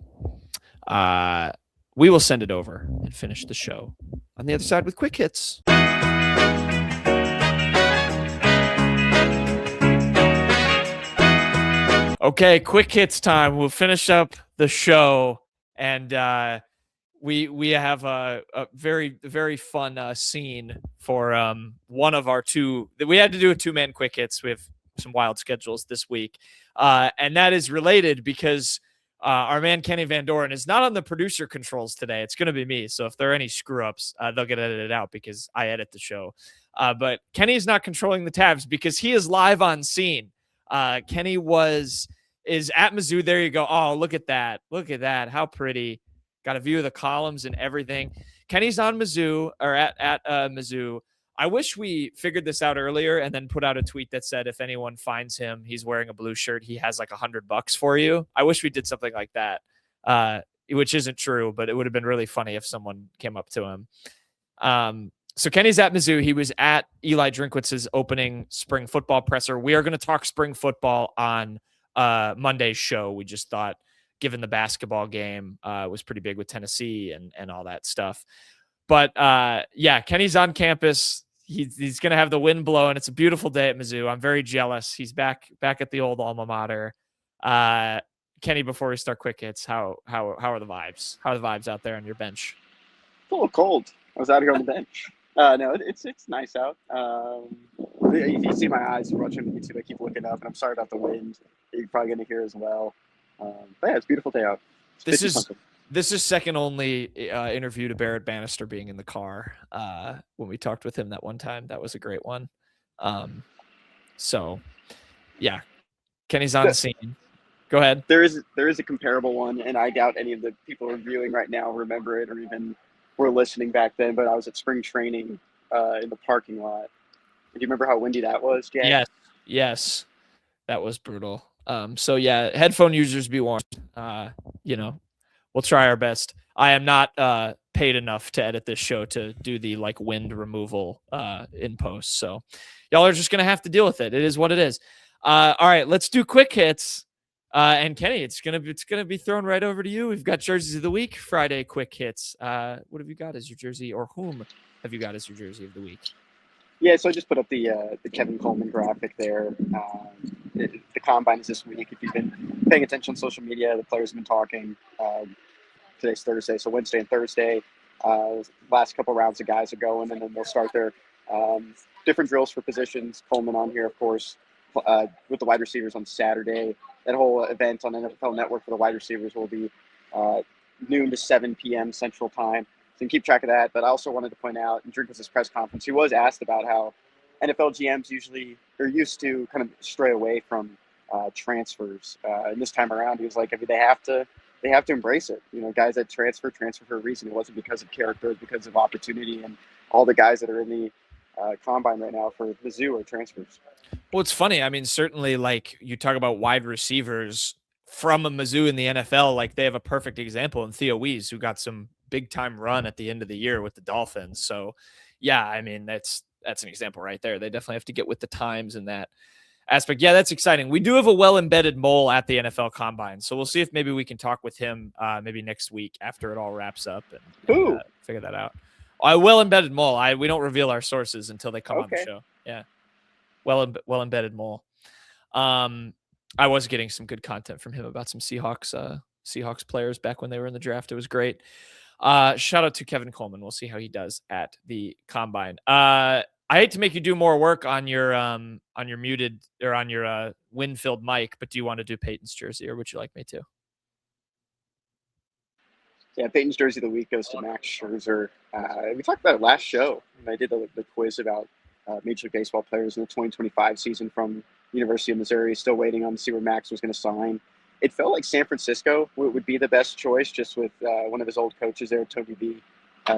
C: We will send it over and finish the show on the other side with quick hits. Okay, quick hits time. We'll finish up the show, and we have a very, very fun scene for one of our two. We had to do a 2-man quick hits. We have some wild schedules this week, and that is related because our man Kenny Van Doren is not on the producer controls today. It's going to be me. So if there are any screw ups, they'll get edited out because I edit the show. But Kenny is not controlling the tabs because he is live on scene. Kenny is at Mizzou. There you go. Oh, look at that. Look at that. How pretty. Got a view of the columns and everything. Kenny's on Mizzou, or at Mizzou. I wish we figured this out earlier and then put out a tweet that said, if anyone finds him, he's wearing a blue shirt, he has like $100 for you. I wish we did something like that, which isn't true, but it would have been really funny if someone came up to him. So Kenny's at Mizzou. He was at Eli Drinkwitz's opening spring football presser. We are going to talk spring football on Monday's show. We just thought, given the basketball game was pretty big with Tennessee and all that stuff. But yeah, Kenny's on campus. He's going to have the wind blowing. It's a beautiful day at Mizzou. I'm very jealous. He's back at the old alma mater. Kenny, before we start quick hits, how are the vibes? How are the vibes out there on your bench?
F: It's a little cold. I was out here on the bench. No, it's nice out. If you see my eyes, you're watching YouTube, I keep looking up, and I'm sorry about the wind. You're probably going to hear as well. But yeah, it's a beautiful day out.
C: This is second only interview to Barrett Bannister being in the car when we talked with him that one time. That was a great one. So, yeah, Kenny's on the scene. Go ahead.
F: There is a comparable one, and I doubt any of the people reviewing right now remember it or even were listening back then. But I was at spring training in the parking lot. Do you remember how windy that was, Jack?
C: Yes, that was brutal. So yeah, headphone users be warned. We'll try our best. I am not paid enough to edit this show to do the wind removal in post. So y'all are just going to have to deal with it. It is what it is. All right, let's do quick hits. And Kenny, it's going to be thrown right over to you. We've got jerseys of the week, Friday quick hits. What have you got as your jersey, or whom have you got as your jersey of the week?
F: Yeah, so I just put up the Kevin Coleman graphic there. The combine is this week. If you've been paying attention on social media, the players have been talking. Today's Thursday, so Wednesday and Thursday. Last couple rounds of guys are going, and then they'll start their different drills for positions. Coleman on here, of course, with the wide receivers on Saturday. That whole event on NFL Network for the wide receivers will be noon to 7 p.m. Central Time. So you can keep track of that. But I also wanted to point out, in Drinkwitz' press conference, he was asked about how NFL GMs used to kind of stray away from transfers. And this time around, he was like, I mean, they have to embrace it. You know, guys that transfer for a reason. It wasn't because of character, it was because of opportunity. And all the guys that are in the combine right now for Mizzou are transfers.
C: Well, it's funny. I mean, certainly, like, you talk about wide receivers from a Mizzou in the NFL, like, they have a perfect example in Theo Wees, who got some big time run at the end of the year with the Dolphins. So, yeah, I mean, that's an example right there. They definitely have to get with the times in that aspect. Yeah, that's exciting. We do have a well-embedded mole at the NFL Combine, so we'll see if maybe we can talk with him maybe next week after it all wraps up and figure that out. A well-embedded mole. We don't reveal our sources until they come on the show. Yeah, well-embedded mole. I was getting some good content from him about some Seahawks players back when they were in the draft. It was great. Shout out to Kevin Coleman. We'll see how he does at the Combine. I hate to make you do more work on your muted or on your wind-filled mic, but do you want to do Payton's jersey, or would you like me to?
F: Yeah, Payton's jersey of the week goes to Max Scherzer. We talked about it last show. I did the quiz about Major League Baseball players in the 2025 season from University of Missouri. Still waiting on to see where Max was going to sign. It felt like San Francisco would be the best choice, just with one of his old coaches there, Tony B,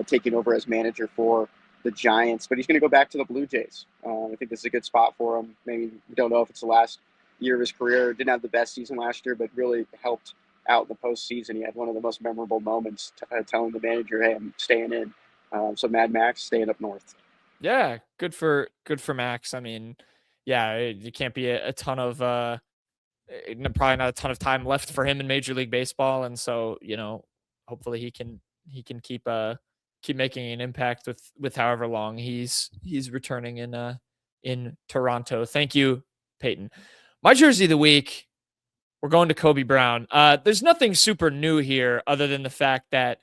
F: taking over as manager for the Giants. But he's going to go back to the Blue Jays. I think this is a good spot for him. Maybe we don't know if it's the last year of his career. Didn't have the best season last year, but really helped out in the postseason. He had one of the most memorable moments telling the manager, hey, I'm staying in. So Mad Max staying up north.
C: Yeah, good for Max. I mean, yeah, it can't be a ton of probably not a ton of time left for him in Major League Baseball, and so, you know, hopefully he can keep making an impact with however long he's returning in Toronto. Thank you, Payton. My jersey of the week, we're going to Kobe Brown. There's nothing super new here other than the fact that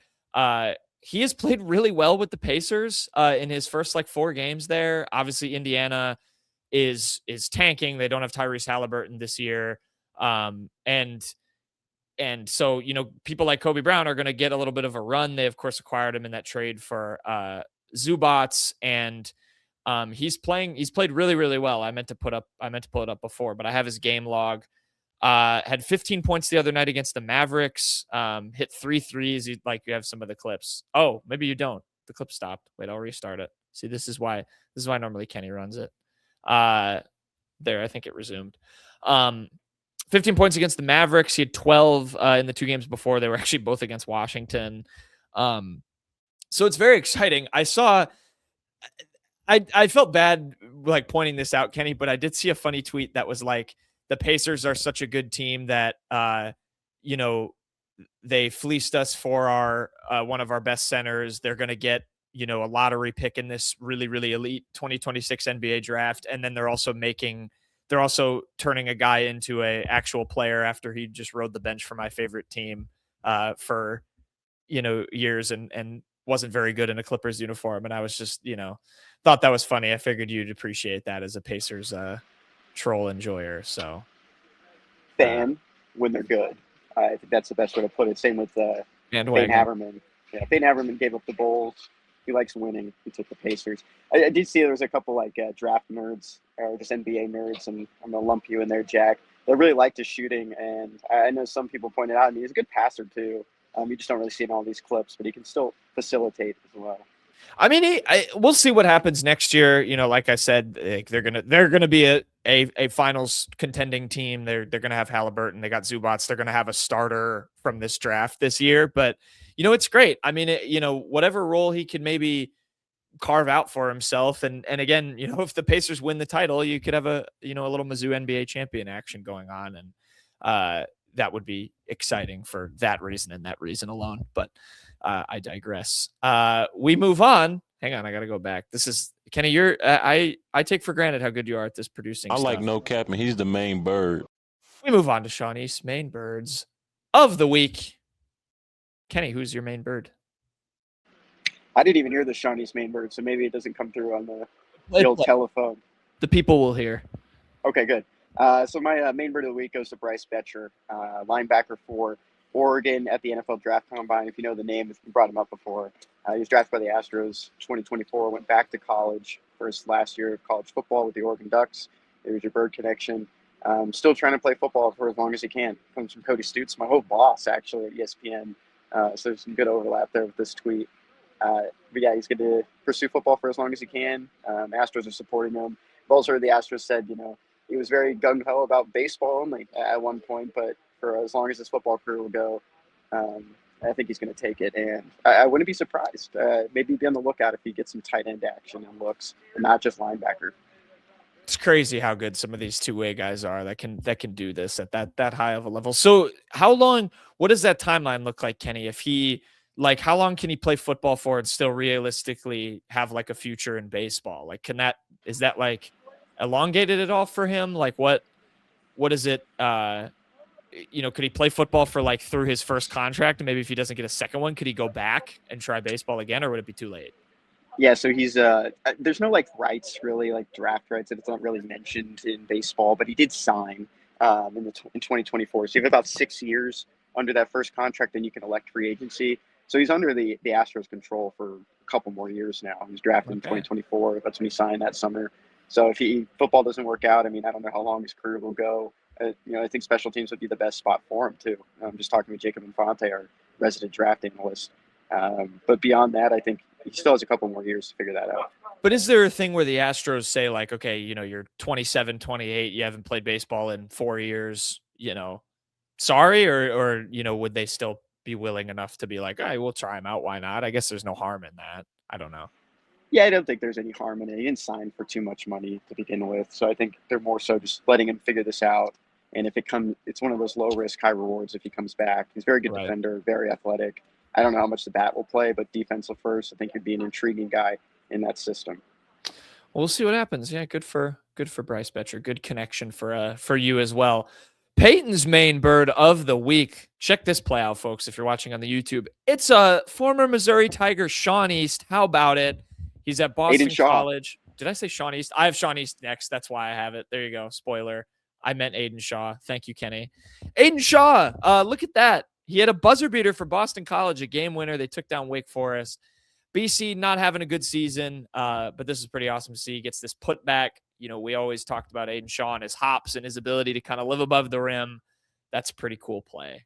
C: he has played really well with the Pacers in his first 4 games there. Obviously, Indiana is tanking. They don't have Tyrese Halliburton this year. And so, you know, people like Kobe Brown are going to get a little bit of a run. They, of course, acquired him in that trade for Zubats, and he's played really, really well. I meant to pull it up before, but I have his game log. Had 15 points the other night against the Mavericks, hit 3 threes. You have some of the clips. Oh, maybe you don't. The clip stopped. Wait, I'll restart it. See, this is why normally Kenny runs it. There, I think it resumed. 15 points against the Mavericks. He had 12 in the 2 games before. They were actually both against Washington. So it's very exciting. I felt bad pointing this out, Kenny, but I did see a funny tweet that was like, the Pacers are such a good team that, you know, they fleeced us for our one of our best centers. They're going to get, you know, a lottery pick in this really, really elite 2026 NBA draft. And then they're also turning a guy into a actual player after he just rode the bench for my favorite team for, you know, years and wasn't very good in a Clippers uniform. And I was just, you know, thought that was funny. I figured you'd appreciate that as a Pacers troll enjoyer. So
F: fan when they're good. I think that's the best way to put it. Same with Payton Haverman. Yeah, Payton Haverman gave up the Bulls. He likes winning. He took the Pacers. I did see there was a couple draft nerds or just NBA nerds, and I'm gonna lump you in there, Jack. They really liked his shooting, and I know some people pointed out, and he's a good passer too. You just don't really see it in all these clips, but he can still facilitate as well.
C: I mean, we'll see what happens next year. You know, like I said, they're gonna be a finals contending team. They're gonna have Halliburton. They got Zubats. They're gonna have a starter from this draft this year. But you know, it's great. I mean, you know, whatever role he could maybe carve out for himself. And again, you know, if the Pacers win the title, you could have a little Mizzou NBA champion action going on, and that would be exciting for that reason and that reason alone. But I digress. We move on. Hang on, I got to go back. This is Kenny. I take for granted how good you are at this producing.
G: I
C: stuff.
G: like no cap, and he's the main bird.
C: We move on to Sean East's main birds of the week. Kenny, who's your main bird?
F: I didn't even hear the Shawn East main bird, so maybe it doesn't come through on the old telephone.
C: The people will hear.
F: Okay, good. So my main bird of the week goes to Bryce Betcher, linebacker for Oregon at the NFL Draft Combine. If you know the name, if you brought him up before. He was drafted by the Astros 2024, went back to college for his last year of college football with the Oregon Ducks. There's your bird connection. Still trying to play football for as long as he can. Comes from Cody Stutes, my old boss, actually, at ESPN. So there's some good overlap there with this tweet. But yeah, he's going to pursue football for as long as he can. Astros are supporting him. I've also heard the Astros said, he was very gung-ho about baseball only at one point, but for as long as his football career will go, I think he's going to take it. And I wouldn't be surprised. Maybe be on the lookout if he gets some tight end action and looks, and not just linebacker.
C: It's crazy how good some of these two-way guys are that can do this at that high of a level. So what does that timeline look like, Kenny? If he, how long can he play football for and still realistically have a future in baseball? Is that elongated at all for him? What is it? Could he play football for through his first contract? And maybe if he doesn't get a second one, could he go back and try baseball again, or would it be too late?
F: Yeah, so he's there's no rights really, draft rights, that it's not really mentioned in baseball, but he did sign in 2024. So you have about 6 years under that first contract, and you can elect free agency. So he's under the Astros' control for a couple more years now. He was drafted in 2024. That's when he signed that summer. So if football doesn't work out, I don't know how long his career will go. I think special teams would be the best spot for him too. I'm just talking with Jacob Infante, our resident draft analyst. But beyond that, I think he still has a couple more years to figure that out.
C: But is there a thing where the Astros say okay, you're 27, 28, you haven't played baseball in 4 years, sorry, or would they still be willing enough to be all right, we'll try him out. Why not? I guess there's no harm in that. I don't know.
F: Yeah, I don't think there's any harm in it. He didn't sign for too much money to begin with. So I think they're more so just letting him figure this out. And if it's one of those low risk, high rewards if he comes back. He's a very good defender, very athletic. I don't know how much the bat will play, but defensive first, I think he'd be an intriguing guy in that system.
C: We'll see what happens. Yeah, good for Bryce Betcher. Good connection for you as well. Payton's main bird of the week. Check this play out, folks, if you're watching on the YouTube. It's a former Missouri Tiger, Shawn East. How about it? He's at Boston College. Did I say Shawn East? I have Shawn East next. That's why I have it. There you go. Spoiler. I meant Aidan Shaw. Thank you, Kenny. Aidan Shaw. Look at that. He had a buzzer beater for Boston College, a game winner. They took down Wake Forest. BC not having a good season, but this is pretty awesome to see. He gets this putback. We always talked about Aidan Shaw and his hops and his ability to kind of live above the rim. That's a pretty cool play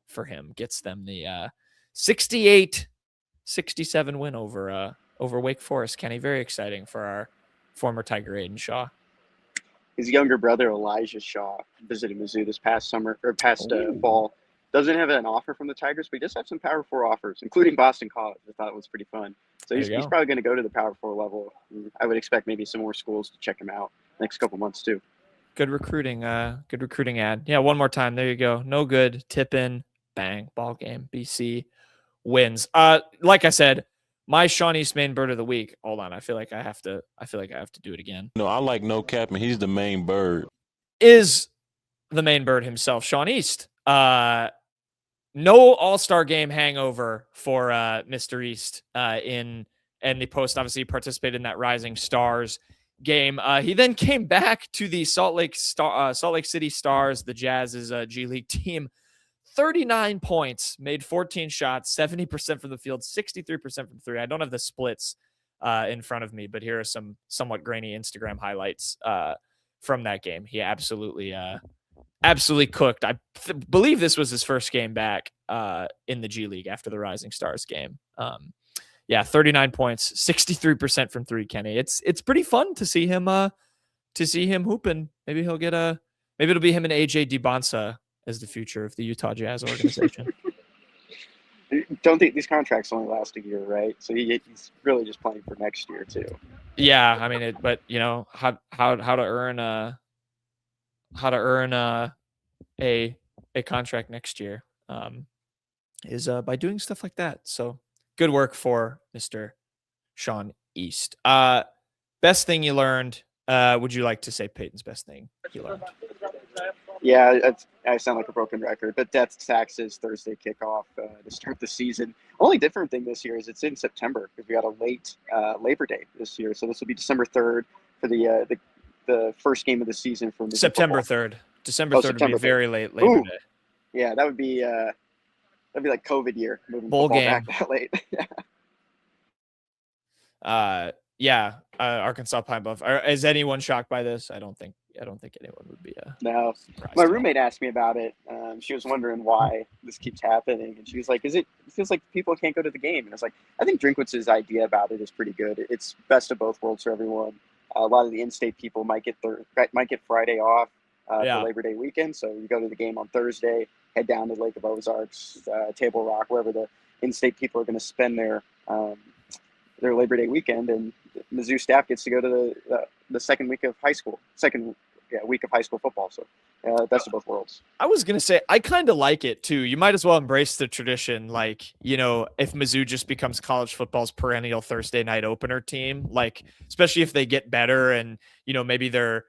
C: for him. Gets them the 68-67 win over Wake Forest. Kenny, very exciting for our former Tiger Aidan Shaw.
F: His younger brother, Elijah Shaw, visited Mizzou this past fall. Doesn't have an offer from the Tigers, but he does have some Power 4 offers, including Boston College. I thought it was pretty fun. So he's probably going to go to the Power 4 level. I would expect maybe some more schools to check him out next couple months too.
C: Good recruiting ad. Yeah, one more time. There you go. No good. Tip in. Bang. Ball game. BC wins. Like I said, my Shawn East main bird of the week. Hold on. I feel like I have to do it again.
G: No, I like no cap, and he's the main bird.
C: Is the main bird himself, Shawn East. No All-Star game hangover for Mr. East in the post. Obviously, he participated in that Rising Stars game. He then came back to the Salt Lake City Stars, the Jazz's G League team. 39 points, made 14 shots, 70% from the field, 63% from three. I don't have the splits in front of me, but here are some somewhat grainy Instagram highlights from that game. He absolutely cooked. I believe this was his first game back in the G League after the Rising Stars game. 39 points, 63% from three, Kenny. It's pretty fun to see him hooping. Maybe it'll be him and AJ DiBonsa as the future of the Utah Jazz organization.
F: Don't think these contracts only last a year, right? So he's really just playing for next year too.
C: Yeah, I mean but how to earn a contract next year is by doing stuff like that. So good work for Mr. Shawn East. Best thing you learned. Would you like to say Payton's best thing you learned?
F: Yeah, I sound like a broken record, but that's Texas Thursday kickoff to start the season. Only different thing this year is it's in September because we got a late Labor Day this year. So this will be December 3rd for the first game of the season for Mizzou
C: September
F: football.
C: 3rd. December 3rd would
F: September
C: be very late Labor
F: Ooh.
C: Day.
F: Yeah, that'd be like COVID year moving
C: Bowl
F: football
C: game.
F: back that late.
C: Arkansas Pine Bluff. Is anyone shocked by this? I don't think anyone would be.
F: No,
C: surprised
F: my
C: at all.
F: roommate asked me about it. She was wondering why this keeps happening, and she was like, it feels like people can't go to the game?" And I was like, I think Drinkwitz's idea about it is pretty good. It's best of both worlds for everyone. A lot of the in-state people might get Friday off for Labor Day weekend, so you go to the game on Thursday, head down to Lake of Ozarks, Table Rock, wherever the in-state people are going to spend their Labor Day weekend, and Mizzou staff gets to go to the second week of high school football. So best of both worlds.
C: I was going to say, I kind of like it too. You might as well embrace the tradition. Like, if Mizzou just becomes college football's perennial Thursday night opener team, like, especially if they get better and, maybe they're,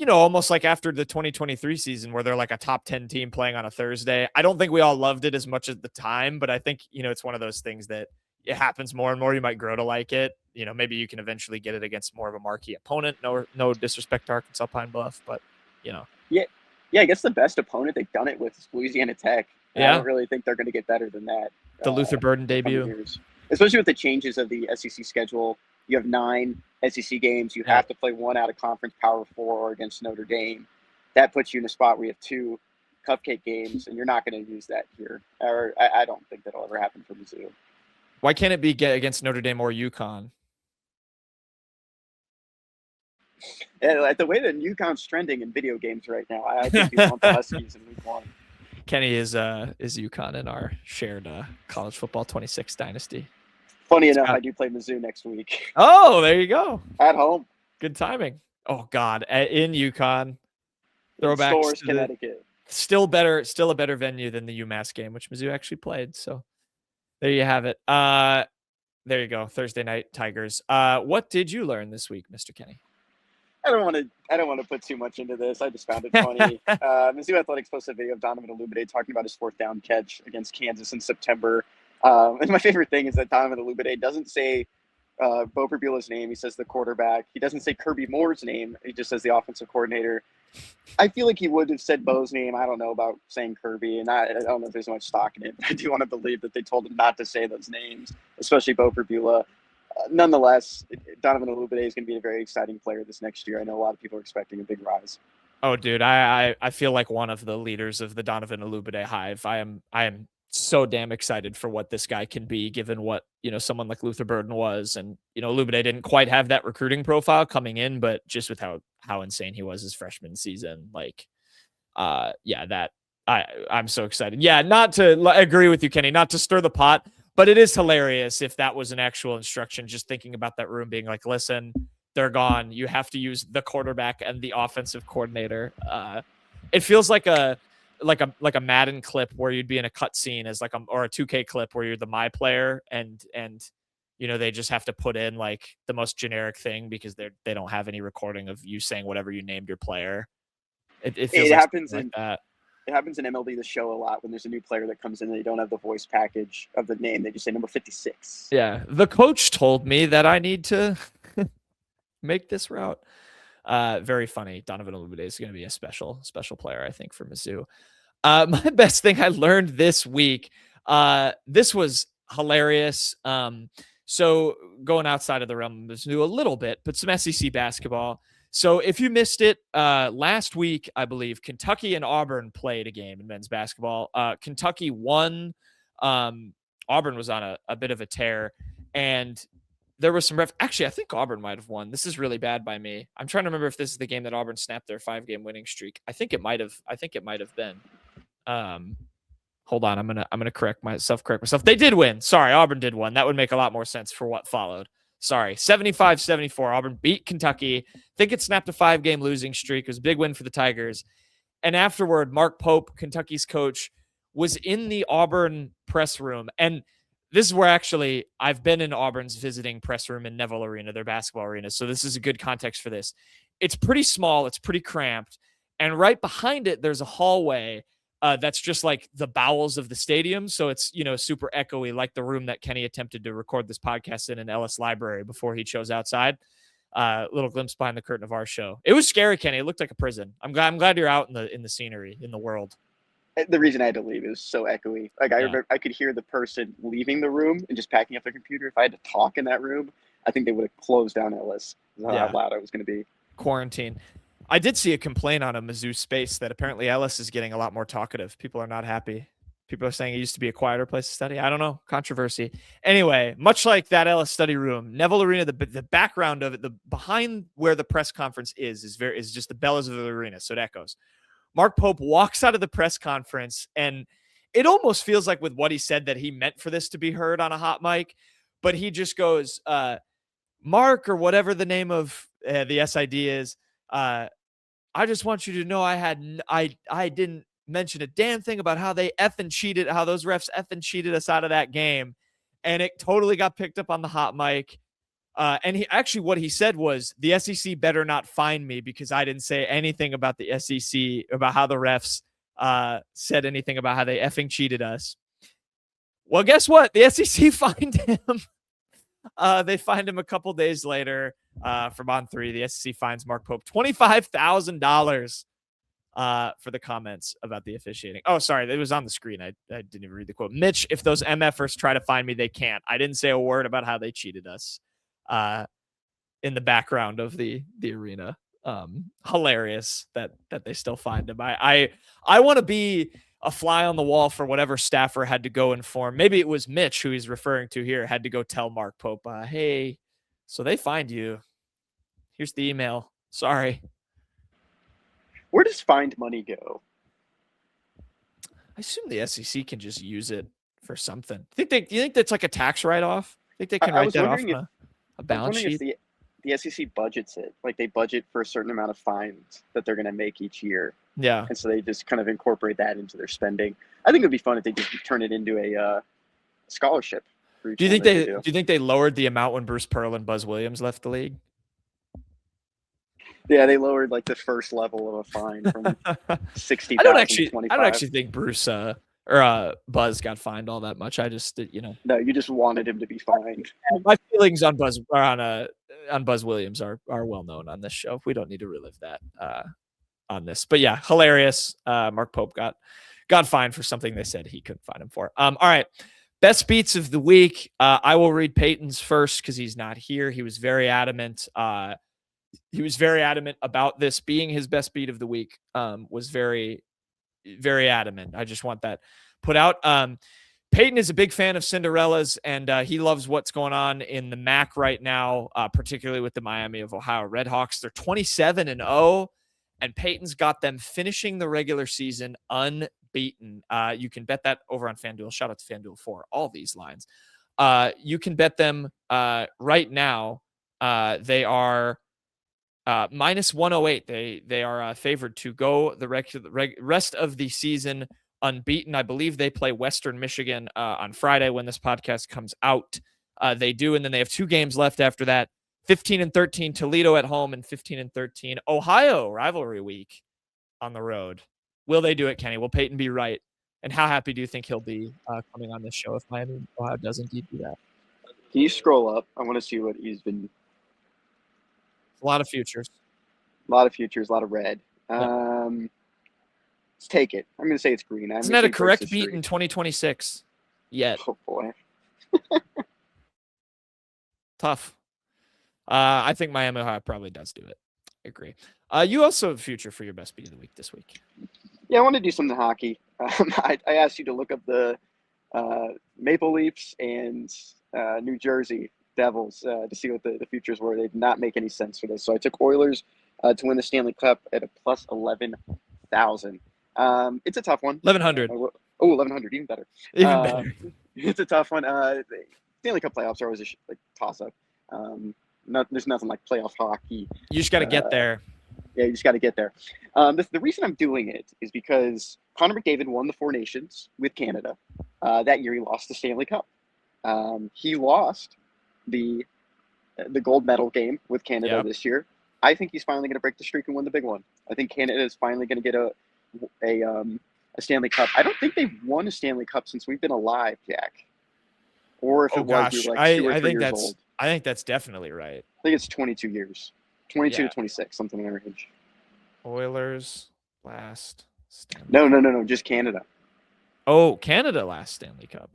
C: almost like after the 2023 season where they're like a top 10 team playing on a Thursday. I don't think we all loved it as much at the time, but I think, it's one of those things that it happens more and more. You might grow to like it. Maybe you can eventually get it against more of a marquee opponent. No disrespect to Arkansas Pine Bluff, but
F: Yeah, I guess the best opponent they've done it with is Louisiana Tech.
C: Yeah.
F: I don't really think they're going to get better than that.
C: The Luther Burden debut.
F: Years. Especially with the changes of the SEC schedule. You have 9 SEC games. You have to play one out of conference Power 4 against Notre Dame. That puts you in a spot where you have 2 cupcake games, and you're not going to use that here. Or I don't think that'll ever happen for Mizzou.
C: Why can't it be against Notre Dame or UConn?
F: And the way that UConn's trending in video games right now, I think he's want the Huskies in week 1.
C: Kenny is UConn in our shared college football 26 dynasty.
F: Funny enough, I do play Mizzou next week.
C: Oh, there you go.
F: At home.
C: Good timing. Oh God, in UConn. Throwback.
F: Stores, Connecticut.
C: Still a better venue than the UMass game, which Mizzou actually played. So there you have it. There you go. Thursday night Tigers. What did you learn this week, Mr. Kenny?
F: I don't want to put too much into this. I just found it funny. Mizzou Athletics posted a video of Donovan Olubade talking about his 4th down catch against Kansas in September. And my favorite thing is that Donovan Olubade doesn't say Bo Perbula's name. He says the quarterback. He doesn't say Kirby Moore's name. He just says the offensive coordinator. I feel like he would have said Bo's name. I don't know about saying Kirby, and I don't know if there's much stock in it. I do want to believe that they told him not to say those names, especially Bo Perbula. Nonetheless, Donovan Olubade is going to be a very exciting player this next year. I know a lot of people are expecting a big rise.
C: Oh, dude, I feel like one of the leaders of the Donovan Olubade hive. I am so damn excited for what this guy can be, given what someone like Luther Burden was, and Olubade didn't quite have that recruiting profile coming in, but just with how insane he was his freshman season, I'm so excited. Yeah, not to agree with you, Kenny, not to stir the pot. But it is hilarious if that was an actual instruction, just thinking about that room being like, listen, they're gone. You have to use the quarterback and the offensive coordinator. It feels like a Madden clip where you'd be in a cut scene or a 2K clip where you're the my player and they just have to put in like the most generic thing because they don't have any recording of you saying whatever you named your player. It feels
F: happens
C: like that.
F: It happens in MLB The Show a lot when there's a new player that comes in and they don't have the voice package of the name. They just say number 56.
C: Yeah. The coach told me that I need to make this route. Very funny. Donovan Olubade is going to be a special player, I think, for Mizzou. My best thing I learned this week, this was hilarious. So going outside of the realm of Mizzou a little bit, but some SEC basketball. So if you missed it, last week, I believe Kentucky and Auburn played a game in men's basketball. Kentucky won. Auburn was on a bit of a tear, and there was some actually, I think Auburn might have won. This is really bad by me. I'm trying to remember if this is the game that Auburn snapped their 5-game winning streak. I think it might have been. Hold on. I'm gonna correct myself. They did win. Sorry, Auburn did win. That would make a lot more sense for what followed. Sorry, 75-74. Auburn beat Kentucky. I think it snapped a 5-game losing streak. It was a big win for the Tigers. And afterward, Mark Pope, Kentucky's coach, was in the Auburn press room. And this is where actually I've been in Auburn's visiting press room in Neville Arena, their basketball arena. So this is a good context for this. It's pretty small. It's pretty cramped. And right behind it, there's a hallway that's just like the bowels of the stadium. So it's, super echoey, like the room that Kenny attempted to record this podcast in Ellis Library before he chose outside. Little glimpse behind the curtain of our show. It was scary, Kenny. It looked like a prison. I'm glad you're out in the scenery, in the world.
F: The reason I had to leave is so echoey. Like, I remember I could hear the person leaving the room and just packing up their computer. If I had to talk in that room, I think they would have closed down Ellis. How loud I was going to be.
C: Quarantine. I did see a complaint on a Mizzou space that apparently Ellis is getting a lot more talkative. People are not happy. People are saying it used to be a quieter place to study. I don't know. Controversy. Anyway, much like that Ellis study room, Neville Arena, the background of it, the behind where the press conference is just the bellows of the arena. So it echoes. Mark Pope walks out of the press conference, and it almost feels like with what he said that he meant for this to be heard on a hot mic, but he just goes, Mark, or whatever the name of the SID is, I just want you to know I didn't mention a damn thing about how they effing cheated, how those refs effing cheated us out of that game. And it totally got picked up on the hot mic. And what he said was, the SEC better not fine me because I didn't say anything about the SEC, about how the refs said anything about how they effing cheated us. Well, guess what? The SEC fined him. They fined him a couple days later from On 3. The SEC fines Mark Pope $25,000 for the comments about the officiating. Oh, sorry. It was on the screen. I didn't even read the quote. Mitch, if those MFers try to find me, they can't. I didn't say a word about how they cheated us in the background of the arena. Hilarious that they still find him. I want to be a fly on the wall for whatever staffer had to go inform. Maybe it was Mitch, who he's referring to here, had to go tell Mark Pope, hey, so they find you. Here's the email. Sorry.
F: Where does find money go?
C: I assume the SEC can just use it for something. Do you think that's like a tax write-off? I think they can write that off on a balance sheet.
F: If the SEC budgets it, like they budget for a certain amount of fines that they're going to make each year.
C: Yeah.
F: And so they just kind of incorporate that into their spending. I think it'd be fun if they just turn it into a scholarship.
C: Do you think they lowered the amount when Bruce Pearl and Buzz Williams left the league?
F: Yeah, they lowered like the first level of a fine from 60,000 to 25.
C: I don't actually think Bruce or Buzz got fined all that much. I just,
F: No, you just wanted him to be fined.
C: My feelings on Buzz Williams are well known on this show. We don't need to relive that on this. But yeah, hilarious. Mark Pope got fined for something they said he couldn't fine him for. All right. Best beats of the week. I will read Payton's first because he's not here. He was very adamant. He was very adamant about this being his best beat of the week. Was very, very adamant. I just want that put out. Payton is a big fan of Cinderellas, and he loves what's going on in the MAC right now, particularly with the Miami of Ohio Redhawks. They're 27-0, and Payton's got them finishing the regular season unbeaten. You can bet that over on FanDuel. Shout out to FanDuel for all these lines. You can bet them right now. They are minus 108. They are favored to go the rest of the season unbeaten. I believe they play Western Michigan on Friday when this podcast comes out. They do, and then they have 2 games left after that. 15-13 Toledo at home and 15-13 Ohio rivalry week on the road. Will they do it, Kenny? Will Payton be right? And how happy do you think he'll be coming on this show if Miami Ohio does indeed do that?
F: Can you scroll up? I want to see what he's been.
C: A lot of futures.
F: A lot of futures, a lot of red. Let's take it. I'm going to say it's green.
C: Isn't that a correct beat in 2026 yet?
F: Oh, boy.
C: Tough. I think Miami Ohio probably does do it. I agree. You also have future for your best beat of the week this week.
F: Yeah, I want to do something hockey. I asked you to look up the Maple Leafs and New Jersey Devils to see what the futures were. They did not make any sense for this. So I took Oilers to win the Stanley Cup at a plus 11,000. It's a tough one.
C: 1,100.
F: 1,100, even better.
C: Even better.
F: It's a tough one. Stanley Cup playoffs are always a toss-up. There's nothing like playoff hockey.
C: You just got to get there.
F: Yeah, you just got to get there. The reason I'm doing it is because Connor McDavid won the Four Nations with Canada. That year he lost the Stanley Cup. He lost the gold medal game with Canada this year. I think he's finally going to break the streak and win the big one. I think Canada is finally going to get a Stanley Cup. I don't think they've won a Stanley Cup since we've been alive, Jack. Or if it was, we were like 2 or 3 years old.
C: I think that's definitely right.
F: I think it's 22 years. 22 to 26, something in that range.
C: Oilers last Stanley
F: No. Just Canada.
C: Oh, Canada last Stanley Cup.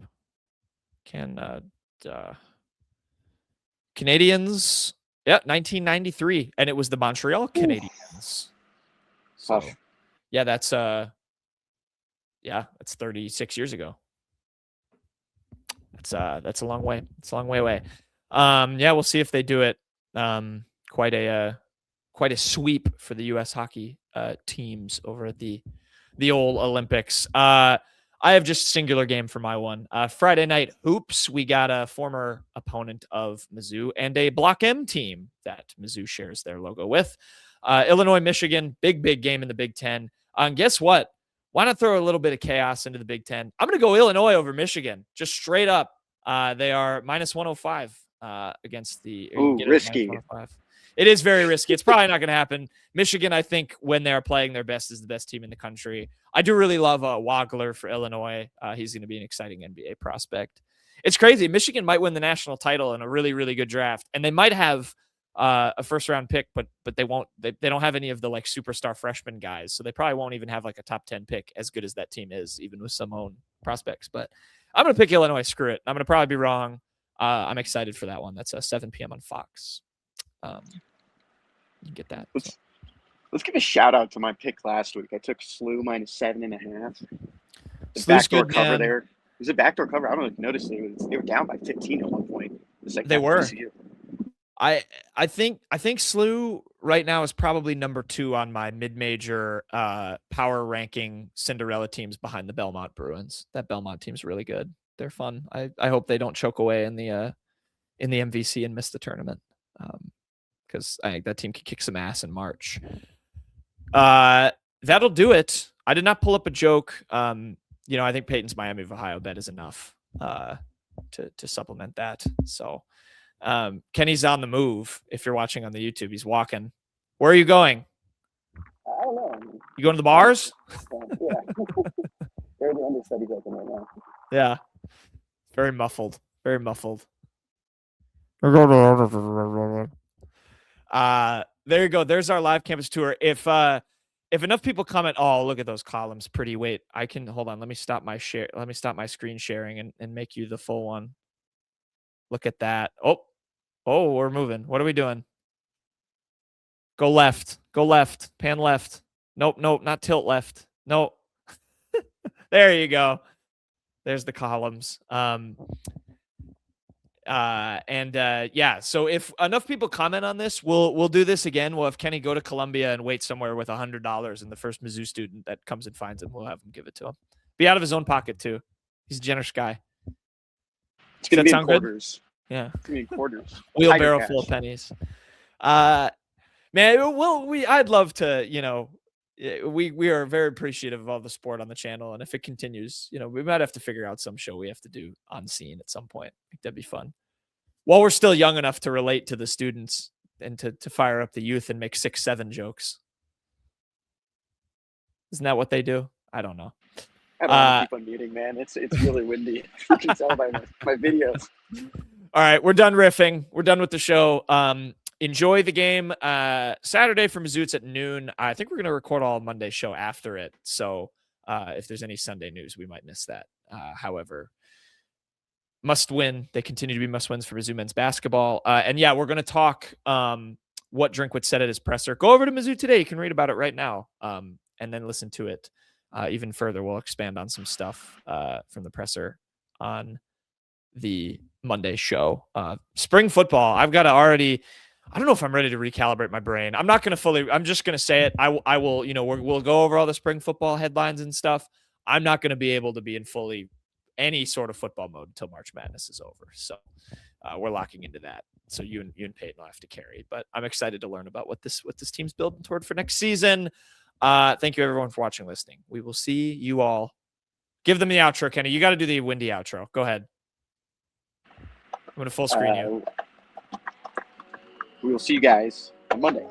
C: Canadians. Yeah, 1993, and it was the Montreal Canadiens. So, yeah, that's 36 years ago. That's a long way. It's a long way away. Yeah, we'll see if they do it. Quite a sweep for the U.S. hockey teams over at the old Olympics. I have just a singular game for my one. Friday night hoops. We got a former opponent of Mizzou and a Block M team that Mizzou shares their logo with. Illinois, Michigan, big game in the Big Ten. And guess what? Why not throw a little bit of chaos into the Big Ten? I'm going to go Illinois over Michigan, just straight up. They are minus 105 against the.
F: Risky.
C: It is very risky. It's probably not going to happen. Michigan, I think, when they're playing their best, is the best team in the country. I do really love Wagler for Illinois. He's going to be an exciting NBA prospect. It's crazy. Michigan might win the national title in a really, really good draft, and they might have a first-round pick, but they won't. They don't have any of the like superstar freshman guys, so they probably won't even have like a top 10 pick, as good as that team is, even with some own prospects. But I'm going to pick Illinois. Screw it. I'm going to probably be wrong. I'm excited for that one. That's 7 p.m. on Fox. You get that.
F: Let's give a shout out to my pick last week. I took SLU minus 7.5. The backdoor cover there. It was a backdoor cover. I don't know if you noticed it. They were down by 15 at one point.
C: They were. I think SLU right now is probably number 2 on my mid-major power ranking Cinderella teams behind the Belmont Bruins. That Belmont team's really good. They're fun. I hope they don't choke away in the MVC and miss the tournament. Because I think that team could kick some ass in March. That'll do it. I did not pull up a joke. I think Payton's Miami of Ohio bet is enough to supplement that. So Kenny's on the move. If you're watching on the YouTube, he's walking. Where are you going?
F: I don't know.
C: You going to the bars?
F: Yeah. They're the understudies open right now.
C: Yeah. Very muffled. Very muffled. There you go. There's our live campus tour. If enough people comment, oh, look at those columns. Pretty. Wait, I can hold on. Let me stop my share. Let me stop my screen sharing and make you the full one. Look at that. Oh, we're moving. What are we doing? Go left. Go left. Pan left. Nope. Not tilt left. Nope. There you go. There's the columns. So if enough people comment on this, we'll do this again. We'll have Kenny go to Columbia and wait somewhere with $100, and the first Mizzou student that comes and finds him, we'll have him give it to him. Be out of his own pocket too. He's a generous guy.
F: It's gonna be in quarters.
C: Good? Yeah,
F: it's gonna be in quarters.
C: Wheelbarrow full of pennies. Man, I'd love to. We are very appreciative of all the sport on the channel, and if it continues, we might have to figure out some show we have to do on scene at some point. I think that'd be fun. While we're still young enough to relate to the students and to fire up the youth and make 6-7 jokes. Isn't that what they do? I don't know.
F: I don't want to keep on muting, man. It's really windy. You can tell by my videos.
C: All right, we're done riffing. We're done with the show. Enjoy the game. Saturday for Mizzou, it's at noon. I think we're going to record all Monday show after it. So if there's any Sunday news, we might miss that. However, must win. They continue to be must wins for Mizzou men's basketball. And yeah, we're going to talk what Drinkwitz said at his presser. Go over to Mizzou Today. You can read about it right now and then listen to it even further. We'll expand on some stuff from the presser on the Monday show. Spring football. I've got to already... I don't know if I'm ready to recalibrate my brain. I'm not going to fully, I'm just going to say it. I will, we'll go over all the spring football headlines and stuff. I'm not going to be able to be in fully any sort of football mode until March Madness is over. So we're locking into that. So you and Payton will have to carry, but I'm excited to learn about what this team's building toward for next season. Thank you everyone for watching, listening. We will see you all. Give them the outro, Kenny. You got to do the windy outro. Go ahead. I'm going to full screen you.
F: We will see you guys on Monday.